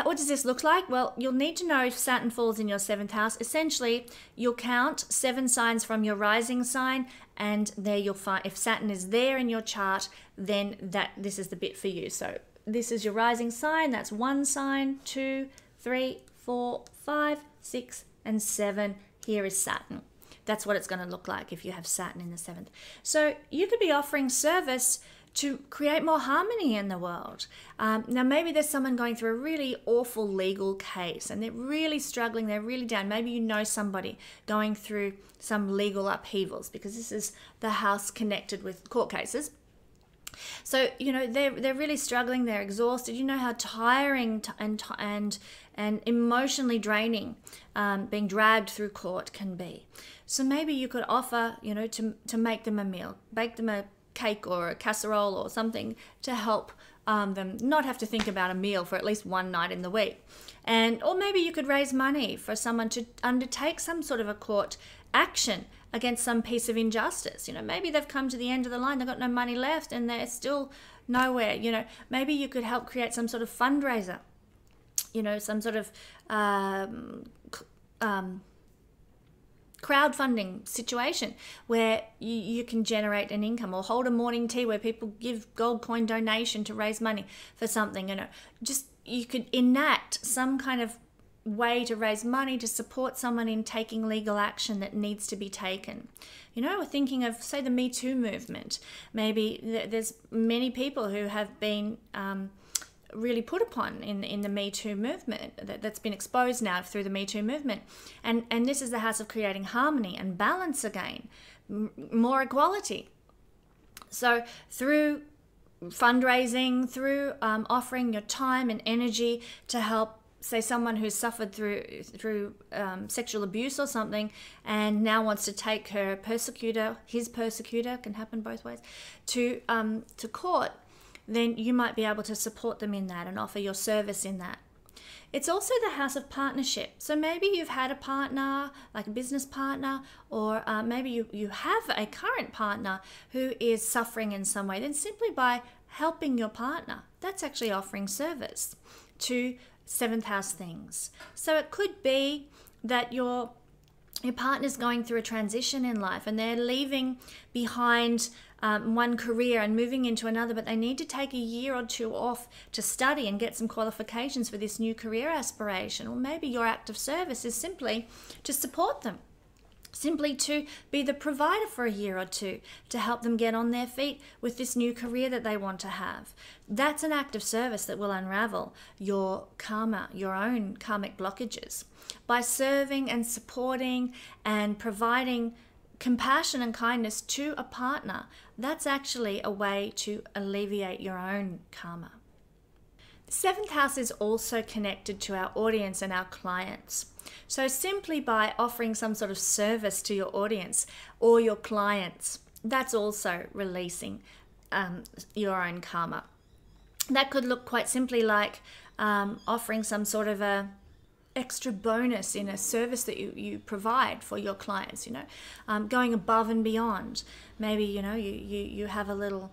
what does this look like? Well, you'll need to know if Saturn falls in your 7th house. Essentially, you'll count 7 signs from your rising sign, and there you'll find if Saturn is there in your chart, then this is the bit for you. So this is your rising sign. That's 1 sign, 2, 3, 4, 5, 6, and 7. Here is Saturn. That's what it's going to look like if you have Saturn in the 7th. So you could be offering service to create more harmony in the world. Now, maybe there's someone going through a really awful legal case and they're really struggling, they're really down. Maybe you know somebody going through some legal upheavals, because this is the house connected with court cases. So, you know, they're really struggling, they're exhausted. You know how tiring and emotionally draining being dragged through court can be. So maybe you could offer, you know, to make them a meal, bake them a cake or a casserole or something to help them not have to think about a meal for at least one night in the week. Or maybe you could raise money for someone to undertake some sort of a court action against some piece of injustice. You know, maybe they've come to the end of the line, they've got no money left and they're still nowhere. You know, maybe you could help create some sort of fundraiser, you know, some sort of crowdfunding situation where you can generate an income, or hold a morning tea where people give gold coin donation to raise money for something. You know, just you could enact some kind of way to raise money to support someone in taking legal action that needs to be taken. You know, we're thinking of, say, the Me Too movement. Maybe there's many people who have been really put upon in the Me Too movement, that's been exposed now through the Me Too movement. And this is the house of creating harmony and balance again, more equality. So through fundraising, through offering your time and energy to help, say, someone who's suffered through sexual abuse or something and now wants to take her persecutor, his persecutor, can happen both ways, to court, then you might be able to support them in that and offer your service in that. It's also the house of partnership. So maybe you've had a partner, like a business partner, or maybe you have a current partner who is suffering in some way. Then simply by helping your partner, that's actually offering service to 7th house things. So it could be that your partner's going through a transition in life and they're leaving behind one career and moving into another, but they need to take a year or two off to study and get some qualifications for this new career aspiration. Or maybe your act of service is simply to support them, simply to be the provider for a year or two to help them get on their feet with this new career that they want to have. That's an act of service that will unravel your karma, your own karmic blockages. By serving and supporting and providing compassion and kindness to a partner, that's actually a way to alleviate your own karma. The 7th house is also connected to our audience and our clients. So simply by offering some sort of service to your audience or your clients, that's also releasing your own karma. That could look quite simply like offering some sort of a extra bonus in a service that you provide for your clients, you know, going above and beyond. Maybe, you know, you have a little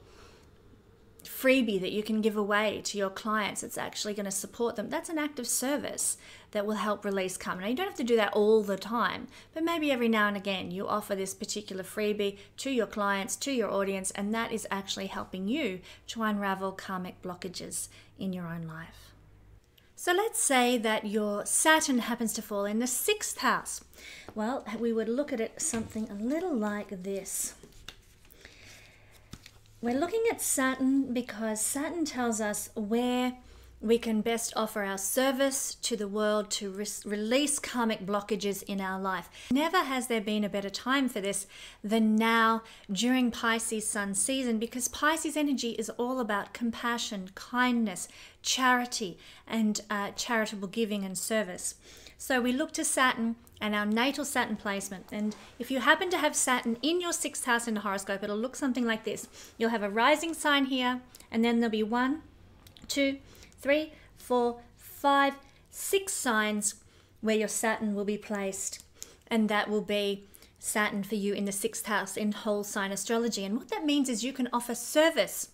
freebie that you can give away to your clients. It's actually going to support them. That's an act of service that will help release karma. Now, you don't have to do that all the time, but maybe every now and again you offer this particular freebie to your clients, to your audience, and that is actually helping you to unravel karmic blockages in your own life. So let's say that your Saturn happens to fall in the 6th house. Well, we would look at it something a little like this. We're looking at Saturn because Saturn tells us where we can best offer our service to the world to release karmic blockages in our life. Never has there been a better time for this than now during Pisces Sun season, because Pisces energy is all about compassion, kindness, charity, and charitable giving and service. So we look to Saturn and our natal Saturn placement. And if you happen to have Saturn in your 6th house in the horoscope, it'll look something like this. You'll have a rising sign here, and then there'll be 1, 2, 3, 4, 5, 6 signs where your Saturn will be placed. And that will be Saturn for you in the 6th house in whole sign astrology. And what that means is you can offer service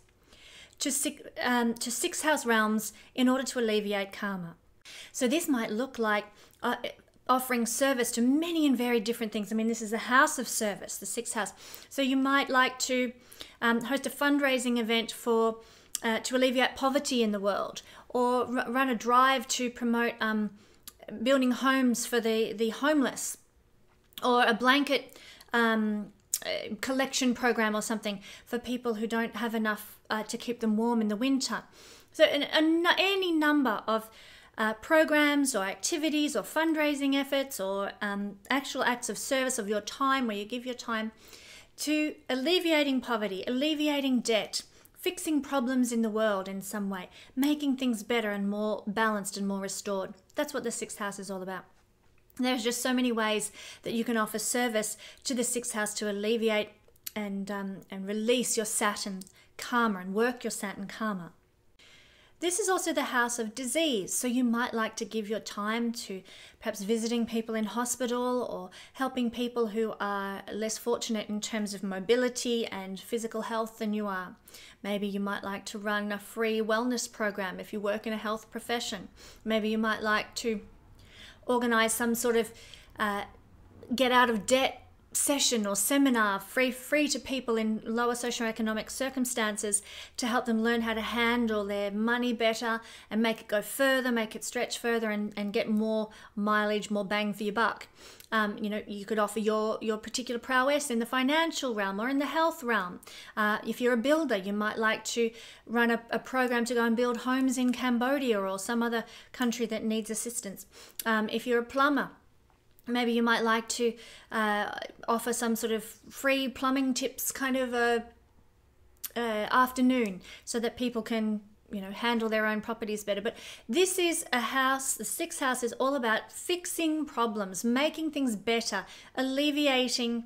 to 6th house realms in order to alleviate karma. So this might look like offering service to many and very different things. I mean, this is the house of service, the 6th house. So you might like to host a fundraising event for to alleviate poverty in the world, or run a drive to promote building homes for the homeless, or a blanket collection program or something for people who don't have enough to keep them warm in the winter. So any number of programs or activities or fundraising efforts or actual acts of service of your time, where you give your time to alleviating poverty, alleviating debt, fixing problems in the world in some way, making things better and more balanced and more restored. That's what the sixth house is all about. There's just so many ways that you can offer service to the sixth house to alleviate and release your Saturn karma and work your Saturn karma. This is also the house of disease, so you might like to give your time to perhaps visiting people in hospital or helping people who are less fortunate in terms of mobility and physical health than you are. Maybe you might like to run a free wellness program if you work in a health profession. Maybe you might like to organize some sort of get out of debt session or seminar free to people in lower socioeconomic circumstances to help them learn how to handle their money better and make it go further, make it stretch further, and get more mileage, more bang for your buck. You could offer your particular prowess in the financial realm or in the health realm. If you're a builder, you might like to run a program to go and build homes in Cambodia or some other country that needs assistance. If you're a plumber, maybe you might like to offer some sort of free plumbing tips kind of afternoon so that people can handle their own properties better. But this is a house, the sixth house is all about fixing problems, making things better, alleviating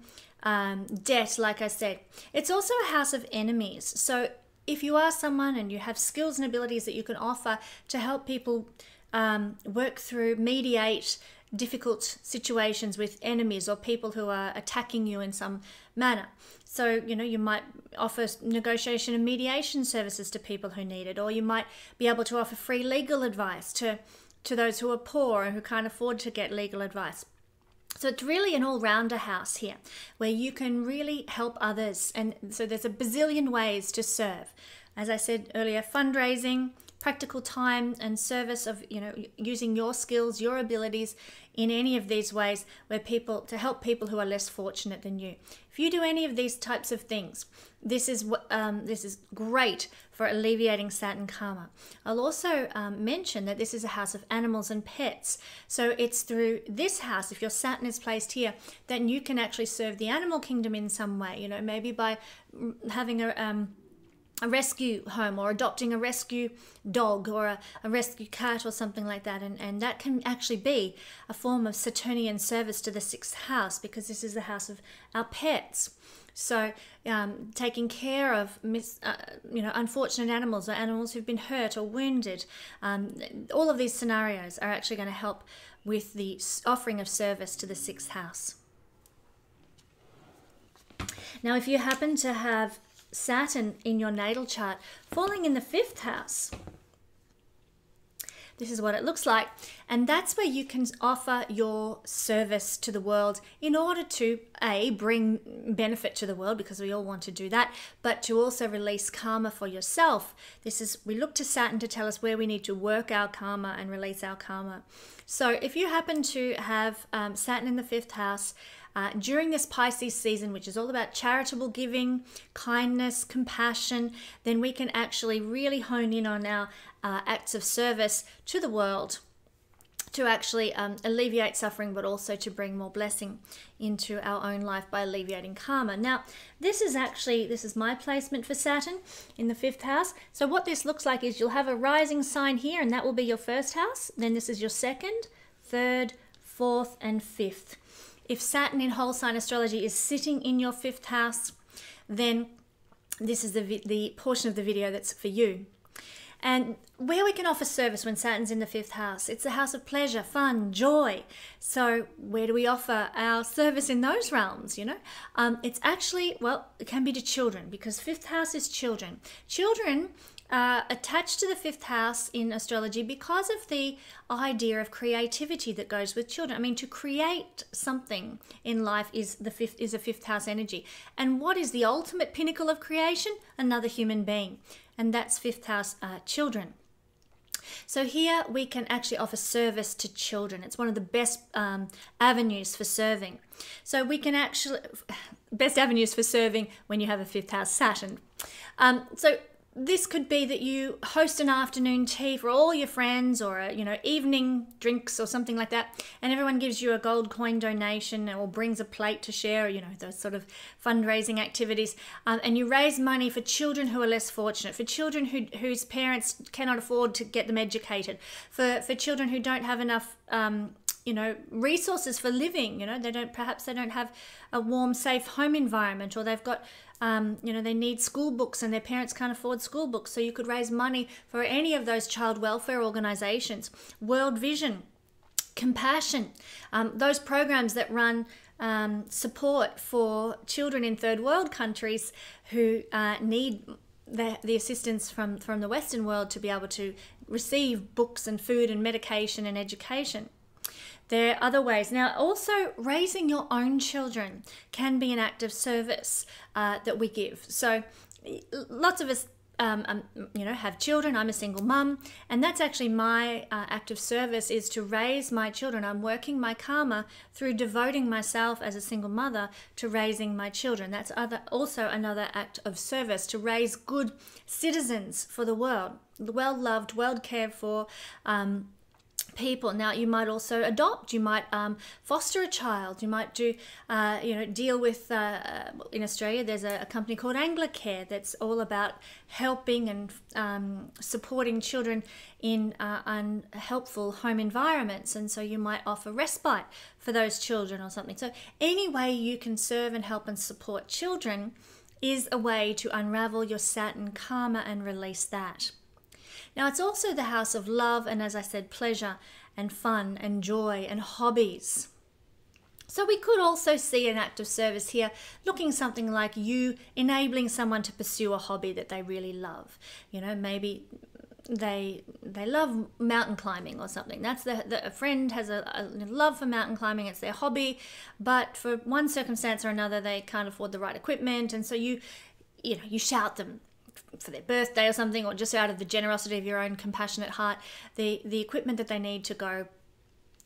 debt, like I said. It's also a house of enemies. So if you are someone and you have skills and abilities that you can offer to help people work through, mediate difficult situations with enemies or people who are attacking you in some manner. So, you might offer negotiation and mediation services to people who need it, or you might be able to offer free legal advice to those who are poor and who can't afford to get legal advice. So it's really an all-rounder house here where you can really help others. And so there's a bazillion ways to serve. As I said earlier, fundraising, practical time and service of, using your skills, your abilities in any of these ways to help people who are less fortunate than you. If you do any of these types of things, this is great for alleviating Saturn karma. I'll also mention that this is a house of animals and pets. So it's through this house, if your Saturn is placed here, then you can actually serve the animal kingdom in some way, maybe by having a rescue home or adopting a rescue dog or a rescue cat or something like that. And that can actually be a form of Saturnian service to the sixth house, because this is the house of our pets. So taking care of unfortunate animals or animals who've been hurt or wounded, all of these scenarios are actually going to help with the offering of service to the sixth house. Now, if you happen to have Saturn in your natal chart falling in the fifth house, this is what it looks like, and that's where you can offer your service to the world in order to bring benefit to the world, because we all want to do that, but to also release karma for yourself. We look to Saturn to tell us where we need to work our karma and release our karma. So if you happen to have Saturn in the fifth house during this Pisces season, which is all about charitable giving, kindness, compassion, then we can actually really hone in on our acts of service to the world to actually alleviate suffering, but also to bring more blessing into our own life by alleviating karma. Now, this is my placement for Saturn in the fifth house. So what this looks like is you'll have a rising sign here, and that will be your first house. Then this is your second, third, fourth, and fifth. If Saturn in whole sign astrology is sitting in your fifth house, then this is the portion of the video that's for you. And where we can offer service when Saturn's in the fifth house, it's the house of pleasure, fun, joy. So where do we offer our service in those realms, It's actually, it can be to children, because fifth house is children. Children attached to the fifth house in astrology because of the idea of creativity that goes with children. I mean, to create something in life is a fifth house energy. And what is the ultimate pinnacle of creation? Another human being. And that's fifth house children. So here we can actually offer service to children. It's one of the best avenues for serving. So we can actually, best avenues for serving when you have a 5th house Saturn. So this could be that you host an afternoon tea for all your friends, or evening drinks or something like that, and everyone gives you a gold coin donation or brings a plate to share, those sort of fundraising activities, and you raise money for children who are less fortunate, for children whose parents cannot afford to get them educated, for children who don't have enough resources for living. Perhaps they don't have a warm, safe home environment, or they've got they need school books and their parents can't afford school books. So you could raise money for any of those child welfare organizations. World Vision, Compassion, those programs that run support for children in third world countries who need the assistance from the Western world to be able to receive books and food and medication and education. There are other ways. Now, also raising your own children can be an act of service that we give. So lots of us, have children. I'm a single mum, and that's actually my act of service, is to raise my children. I'm working my karma through devoting myself as a single mother to raising my children. That's also another act of service, to raise good citizens for the world, well-loved, well-cared for people. Now, you might also adopt, you might foster a child, you might do, deal with, in Australia, there's a company called Anglicare that's all about helping and supporting children in unhelpful home environments. And so you might offer respite for those children or something. So any way you can serve and help and support children is a way to unravel your Saturn karma and release that. Now, it's also the house of love and, as I said, pleasure and fun and joy and hobbies. So we could also see an act of service here looking something like you enabling someone to pursue a hobby that they really love. Maybe they love mountain climbing or something. That's a friend has a love for mountain climbing. It's their hobby, but for one circumstance or another, they can't afford the right equipment. And so you shout them for their birthday or something, or just out of the generosity of your own compassionate heart, the equipment that they need to go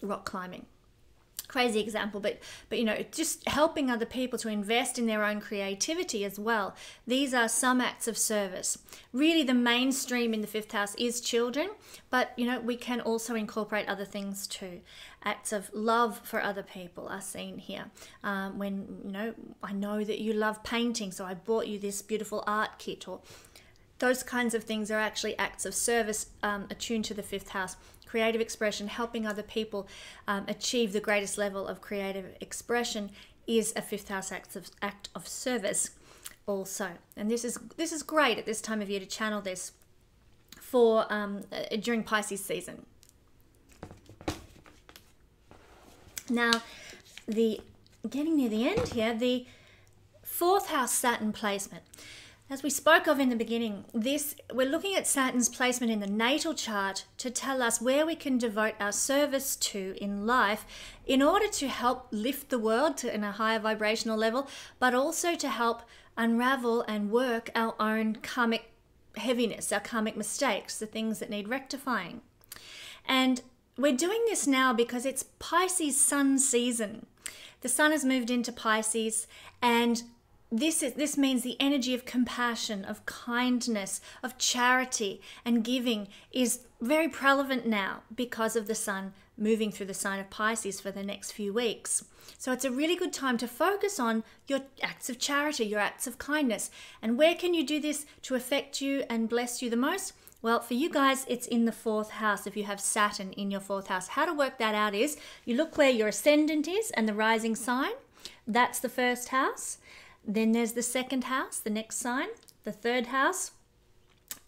rock climbing. Crazy example, but just helping other people to invest in their own creativity as well. These are some acts of service. Really, the mainstream in the 5th house is children, but we can also incorporate other things too. Acts of love for other people are seen here. When I know that you love painting, so I bought you this beautiful art kit, or those kinds of things are actually acts of service attuned to the 5th house. Creative expression, helping other people achieve the greatest level of creative expression, is a 5th house act of service also. And this is great at this time of year to channel this for during Pisces season. Now, getting near the end here, the 4th house Saturn placement. As we spoke of in the beginning, we're looking at Saturn's placement in the natal chart to tell us where we can devote our service to in life in order to help lift the world in a higher vibrational level, but also to help unravel and work our own karmic heaviness, our karmic mistakes, the things that need rectifying. And we're doing this now because it's Pisces sun season. The sun has moved into Pisces, and this means the energy of compassion, of kindness, of charity and giving is very prevalent now because of the sun moving through the sign of Pisces for the next few weeks. So it's a really good time to focus on your acts of charity, your acts of kindness. And where can you do this to affect you and bless you the most? Well, for you guys, it's in the 4th house if you have Saturn in your 4th house. How to work that out is you look where your ascendant is and the rising sign. That's the 1st house. Then there's the 2nd house, the next sign, the 3rd house,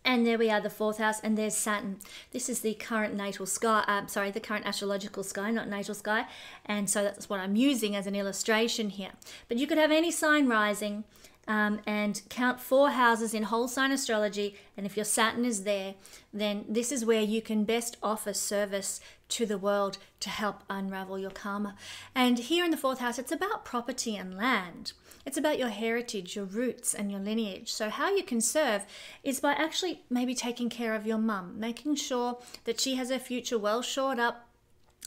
and there we are, the 4th house, and there's Saturn. This is the current natal sky, the current astrological sky, not natal sky, and so that's what I'm using as an illustration here. But you could have any sign rising, and count 4 houses in whole sign astrology. And if your Saturn is there, then this is where you can best offer service to the world to help unravel your karma. And here in the 4th house, it's about property and land. It's about your heritage, your roots, and your lineage. So how you can serve is by actually maybe taking care of your mum, making sure that she has her future well shored up.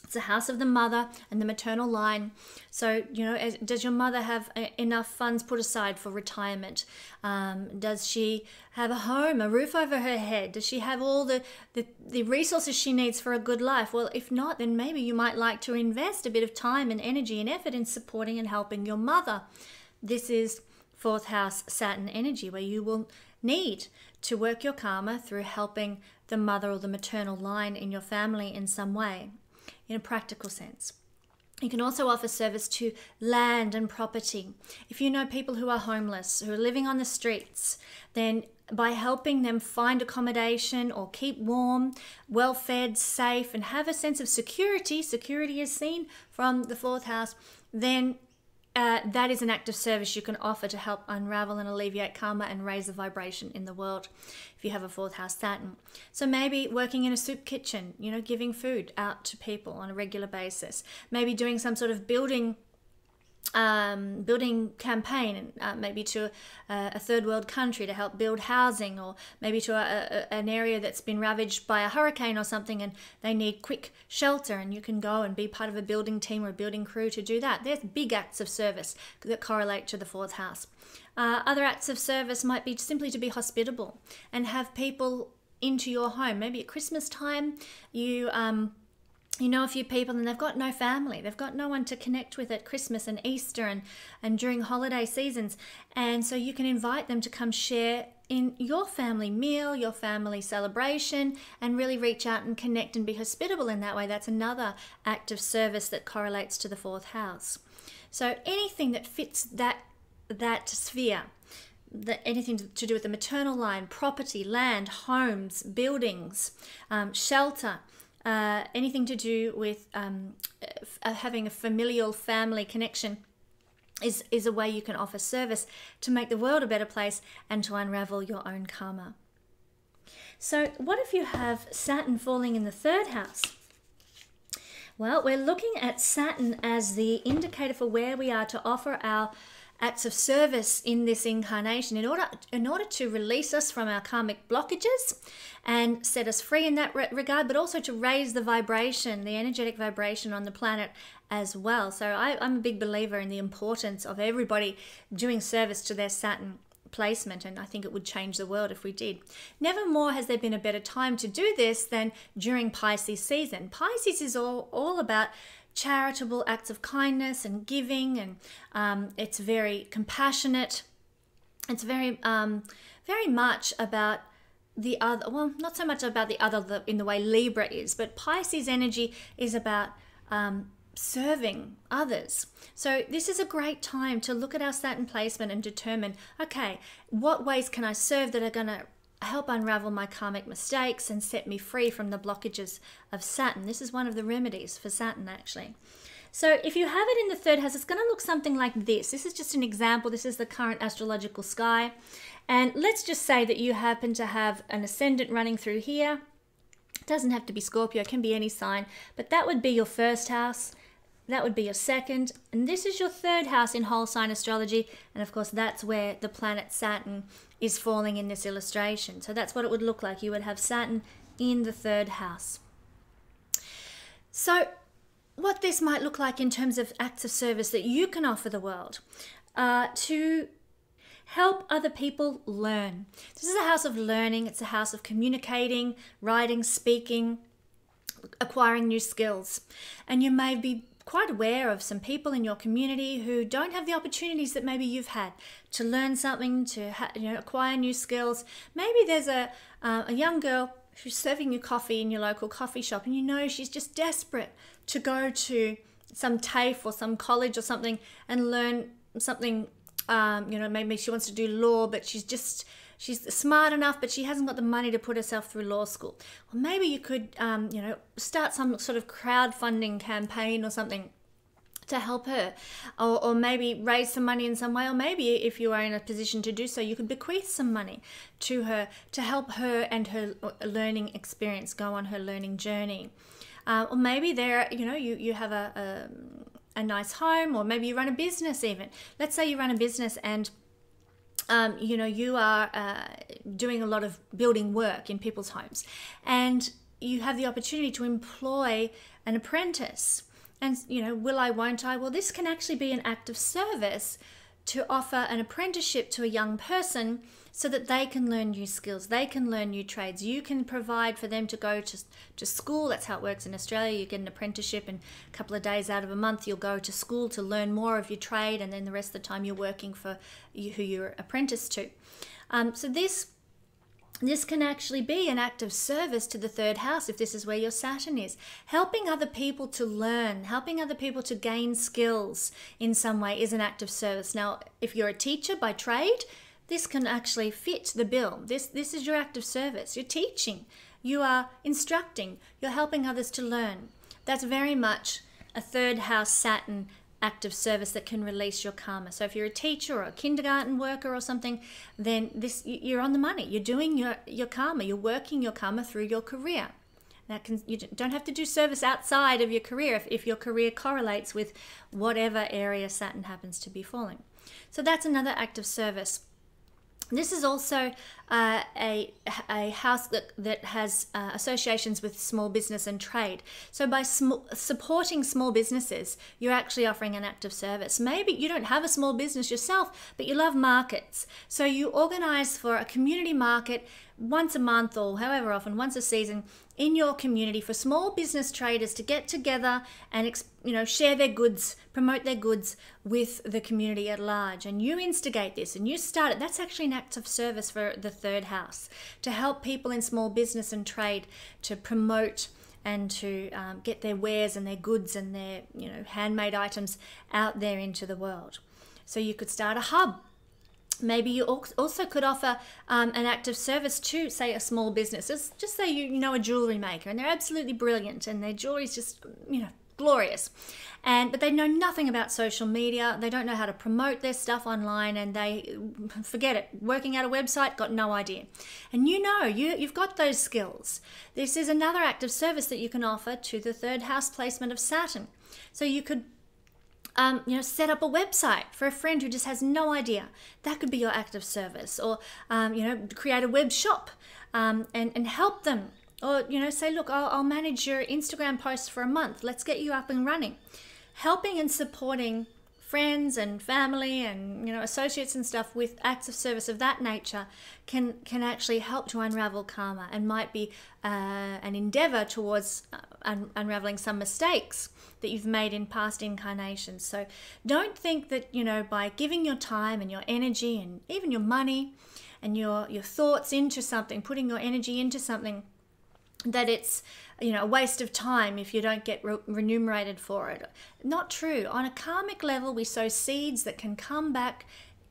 It's a house of the mother and the maternal line. So, does your mother have enough funds put aside for retirement? Does she have a home, a roof over her head? Does she have all the resources she needs for a good life? Well, if not, then maybe you might like to invest a bit of time and energy and effort in supporting and helping your mother. This is 4th house Saturn energy, where you will need to work your karma through helping the mother or the maternal line in your family in some way, in a practical sense. You can also offer service to land and property. If you know people who are homeless, who are living on the streets, then by helping them find accommodation or keep warm, well-fed, safe, and have a sense of security is seen from the 4th house, then that is an act of service you can offer to help unravel and alleviate karma and raise the vibration in the world if you have a 4th house Saturn. So maybe working in a soup kitchen, giving food out to people on a regular basis. Maybe doing some sort of building campaign, maybe to a third world country to help build housing, or maybe to an area that's been ravaged by a hurricane or something and they need quick shelter, and you can go and be part of a building team or a building crew to do that. There's big acts of service that correlate to the 4th house. Other acts of service might be simply to be hospitable and have people into your home. Maybe at Christmas time you know a few people and they've got no family. They've got no one to connect with at Christmas and Easter and during holiday seasons. And so you can invite them to come share in your family meal, your family celebration, and really reach out and connect and be hospitable in that way. That's another act of service that correlates to the 4th house. So anything that fits that sphere, anything to do with the maternal line, property, land, homes, buildings, shelter, anything to do with having a familial family connection is a way you can offer service to make the world a better place and to unravel your own karma. So what if you have Saturn falling in the 3rd house? Well, we're looking at Saturn as the indicator for where we are to offer our acts of service in this incarnation in order to release us from our karmic blockages and set us free in that regard, but also to raise the vibration, the energetic vibration on the planet as well. So I'm a big believer in the importance of everybody doing service to their Saturn placement, and I think it would change the world if we did. Never more has there been a better time to do this than during Pisces season. Pisces is all about charitable acts of kindness and giving, and it's very compassionate. It's very much about the other, well, not so much about the other in the way Libra is, but Pisces energy is about serving others. So this is a great time to look at our Saturn placement and determine, okay, what ways can I serve that are going to help unravel my karmic mistakes and set me free from the blockages of Saturn. This is one of the remedies for Saturn, actually. So if you have it in the 3rd house, it's going to look something like this. This is just an example. This is the current astrological sky. And let's just say that you happen to have an ascendant running through here. It doesn't have to be Scorpio, it can be any sign, but that would be your 1st house. That would be your 2nd, and this is your 3rd house in whole sign astrology, and of course that's where the planet Saturn is falling in this illustration. So that's what it would look like. You would have Saturn in the 3rd house. So what this might look like in terms of acts of service that you can offer the world to help other people learn. This is a house of learning. It's a house of communicating, writing, speaking, acquiring new skills. And you may be quite aware of some people in your community who don't have the opportunities that maybe you've had to learn something, to acquire new skills. Maybe there's a young girl who's serving you coffee in your local coffee shop, and she's just desperate to go to some TAFE or some college or something and learn something. Maybe she wants to do law, but she's smart enough, but she hasn't got the money to put herself through law school. Well, maybe you could, start some sort of crowdfunding campaign or something to help her, or maybe raise some money in some way, or maybe if you are in a position to do so, you could bequeath some money to her to help her and her learning experience go on her learning journey. Or maybe you have a nice home, or maybe you run a business even. Let's say you run a business and you are doing a lot of building work in people's homes, and you have the opportunity to employ an apprentice. And, will I, won't I? Well, this can actually be an act of service to offer an apprenticeship to a young person so that they can learn new skills, they can learn new trades. You can provide for them to go to school. That's how it works in Australia. You get an apprenticeship, and a couple of days out of a month you'll go to school to learn more of your trade, and then the rest of the time you're working for who you're apprenticed to. So this can actually be an act of service to the third house if this is where your Saturn is. Helping other people to learn, helping other people to gain skills in some way is an act of service. Now, if you're a teacher by trade, this can actually fit the bill. This is your act of service. You're teaching, you are instructing, you're helping others to learn. That's very much a third house Saturn act of service that can release your karma. So if you're a teacher or a kindergarten worker or something, then you're on the money. You're doing your karma. You're working your karma through your career. You don't have to do service outside of your career if your career correlates with whatever area Saturn happens to be falling. So that's another act of service. This is also a house that has associations with small business and trade. So by supporting small businesses, you're actually offering an act of service. Maybe you don't have a small business yourself, but you love markets. So you organize for a community market once a month, or however often, once a season, in your community for small business traders to get together and share their goods, promote their goods with the community at large. And you instigate this and you start it. That's actually an act of service for the third house, to help people in small business and trade to promote and to get their wares and their goods and their handmade items out there into the world. So you could start a hub. Maybe you also could offer an act of service to, say, a small business. Just say you know a jewelry maker and they're absolutely brilliant and their jewelry is just glorious, but they know nothing about social media. They don't know how to promote their stuff online, and they forget it. Working out a website, got no idea. And you've got those skills. This is another act of service that you can offer to the third house placement of Saturn. So you could set up a website for a friend who just has no idea. That could be your act of service. Or, create a web shop and help them. Or, say, look, I'll manage your Instagram posts for a month. Let's get you up and running. Helping and supporting friends and family and, associates and stuff with acts of service of that nature can actually help to unravel karma, and might be an endeavor towards unraveling some mistakes that you've made in past incarnations. So don't think that, by giving your time and your energy and even your money and your thoughts into something, putting your energy into something, that it's a waste of time if you don't get remunerated for it. Not true. On a karmic level, we sow seeds that can come back,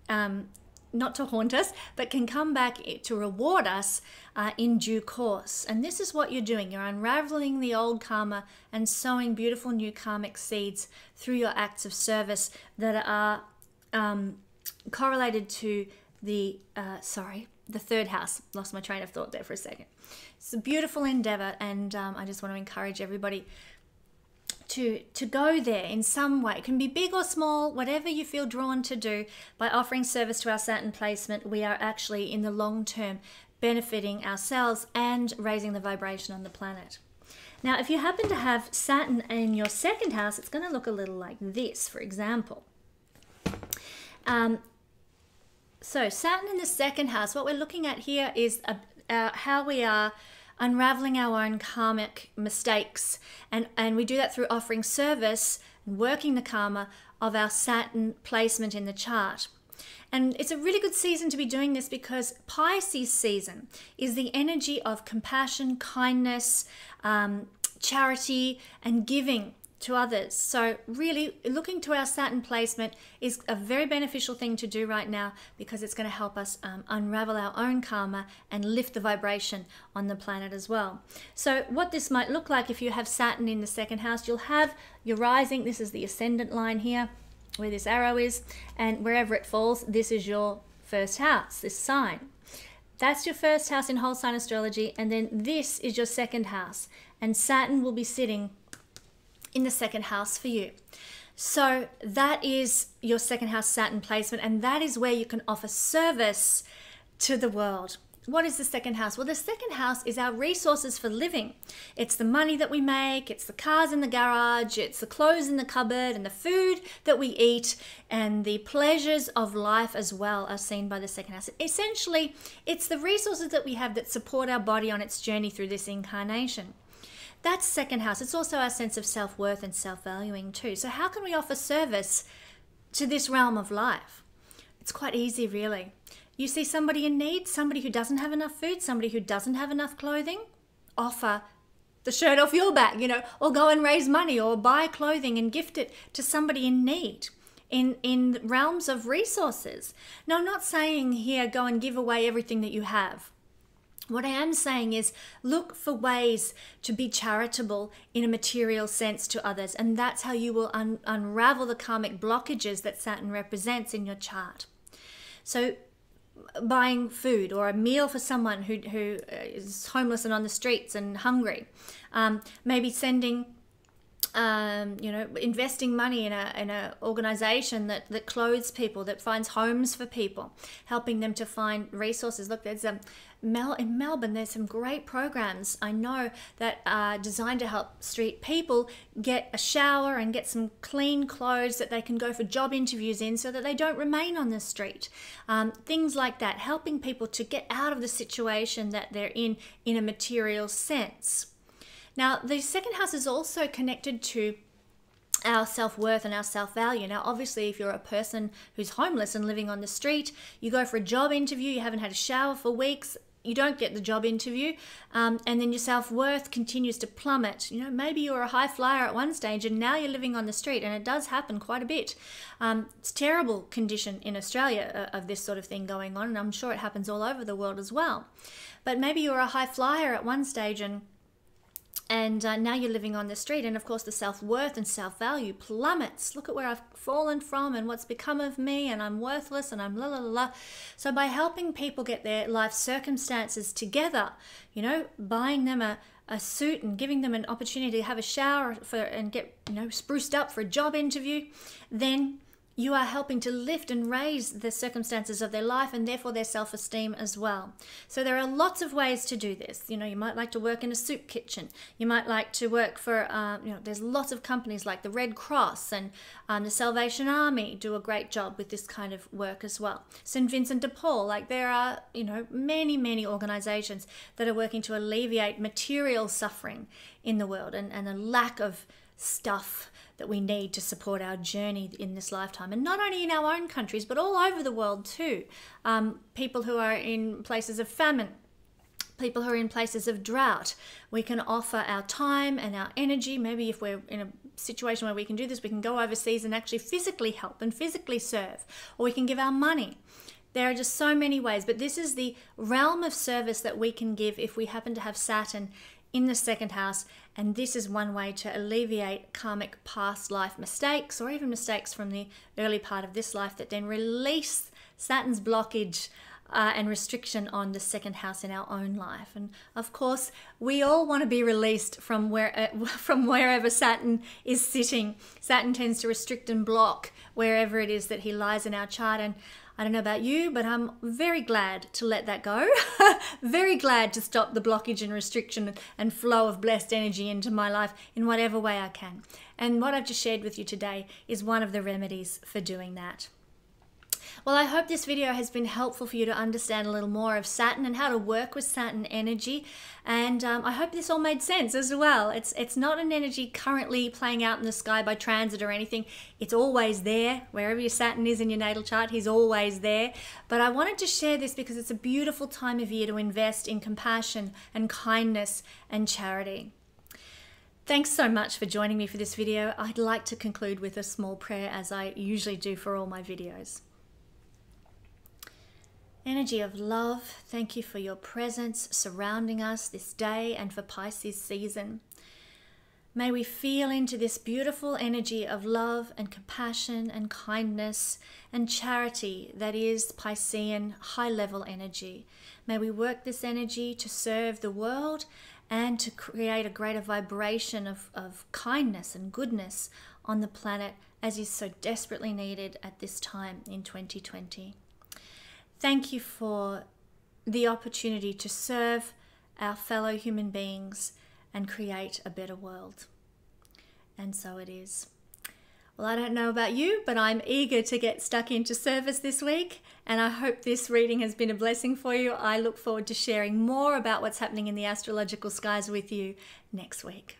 not to haunt us, but can come back to reward us in due course. And this is what you're doing. You're unraveling the old karma and sowing beautiful new karmic seeds through your acts of service that are correlated to the third house. Lost my train of thought there for a second. It's a beautiful endeavor, and I just want to encourage everybody to go there in some way. It can be big or small, whatever you feel drawn to do. By offering service to our Saturn placement, we are actually in the long term benefiting ourselves and raising the vibration on the planet. Now, if you happen to have Saturn in your second house, it's going to look a little like this, for example. So Saturn in the second house, what we're looking at here is how we are unraveling our own karmic mistakes. And we do that through offering service and working the karma of our Saturn placement in the chart. And it's a really good season to be doing this, because Pisces season is the energy of compassion, kindness, charity, and giving to others. So really looking to our Saturn placement is a very beneficial thing to do right now, because it's going to help us unravel our own karma and lift the vibration on the planet as well. So what this might look like if you have Saturn in the second house, you'll have your rising. This is the ascendant line here where this arrow is, and wherever it falls, this is your first house, this sign. That's your first house in whole sign astrology, and then this is your second house, and Saturn will be sitting in the second house for you. So that is your second house Saturn placement, and that is where you can offer service to the world. What is the second house? Well, the second house is our resources for living. It's the money that we make, it's the cars in the garage, it's the clothes in the cupboard, and the food that we eat, and the pleasures of life as well are seen by the second house. Essentially, it's the resources that we have that support our body on its journey through this incarnation. That's second house. It's also our sense of self-worth and self-valuing too. So how can we offer service to this realm of life? It's quite easy, really. You see somebody in need, somebody who doesn't have enough food, somebody who doesn't have enough clothing, offer the shirt off your back, or go and raise money or buy clothing and gift it to somebody in need in realms of resources. Now, I'm not saying here go and give away everything that you have. What I am saying is look for ways to be charitable in a material sense to others, and that's how you will unravel the karmic blockages that Saturn represents in your chart. So buying food or a meal for someone who is homeless and on the streets and hungry, maybe sending investing money in a organization that clothes people, that finds homes for people, helping them to find resources. Look, there's in Melbourne, there's some great programs I know that are designed to help street people get a shower and get some clean clothes that they can go for job interviews in, so that they don't remain on the street. Things like that, helping people to get out of the situation that they're in a material sense. Now, the second house is also connected to our self-worth and our self-value. Now, obviously, if you're a person who's homeless and living on the street, you go for a job interview, you haven't had a shower for weeks, you don't get the job interview, and then your self-worth continues to plummet. Maybe you were a high flyer at one stage and now you're living on the street, and it does happen quite a bit. It's a terrible condition in Australia of this sort of thing going on, and I'm sure it happens all over the world as well. But maybe you were a high flyer at one stage and now you're living on the street, and of course the self-worth and self-value plummets. Look at where I've fallen from and what's become of me, and I'm worthless and I'm la la la la. So by helping people get their life circumstances together, buying them a suit and giving them an opportunity to have a shower and get spruced up for a job interview, then you are helping to lift and raise the circumstances of their life, and therefore their self-esteem as well. So there are lots of ways to do this. You might like to work in a soup kitchen. You might like to work for, there's lots of companies like the Red Cross and the Salvation Army do a great job with this kind of work as well. St. Vincent de Paul, there are, many, many organizations that are working to alleviate material suffering in the world and a lack of stuff that we need to support our journey in this lifetime, and not only in our own countries but all over the world too. People who are in places of famine, people who are in places of drought, we can offer our time and our energy. Maybe if we're in a situation where we can do this, we can go overseas and actually physically help and physically serve, or we can give our money. There are just so many ways, but this is the realm of service that we can give if we happen to have Saturn in the second house, and this is one way to alleviate karmic past life mistakes, or even mistakes from the early part of this life that then release Saturn's blockage and restriction on the second house in our own life. And of course, we all want to be released from wherever Saturn is sitting. Saturn tends to restrict and block wherever it is that he lies in our chart, and I don't know about you, but I'm very glad to let that go. Very glad to stop the blockage and restriction and flow of blessed energy into my life in whatever way I can. And what I've just shared with you today is one of the remedies for doing that. Well, I hope this video has been helpful for you to understand a little more of Saturn and how to work with Saturn energy. And I hope this all made sense as well. It's not an energy currently playing out in the sky by transit or anything. It's always there. Wherever your Saturn is in your natal chart, he's always there. But I wanted to share this because it's a beautiful time of year to invest in compassion and kindness and charity. Thanks so much for joining me for this video. I'd like to conclude with a small prayer, as I usually do for all my videos. Energy of love, thank you for your presence surrounding us this day and for Pisces season. May we feel into this beautiful energy of love and compassion and kindness and charity that is Piscean high-level energy. May we work this energy to serve the world and to create a greater vibration of kindness and goodness on the planet, as is so desperately needed at this time in 2020. Thank you for the opportunity to serve our fellow human beings and create a better world. And so it is. Well, I don't know about you, but I'm eager to get stuck into service this week, and I hope this reading has been a blessing for you. I look forward to sharing more about what's happening in the astrological skies with you next week.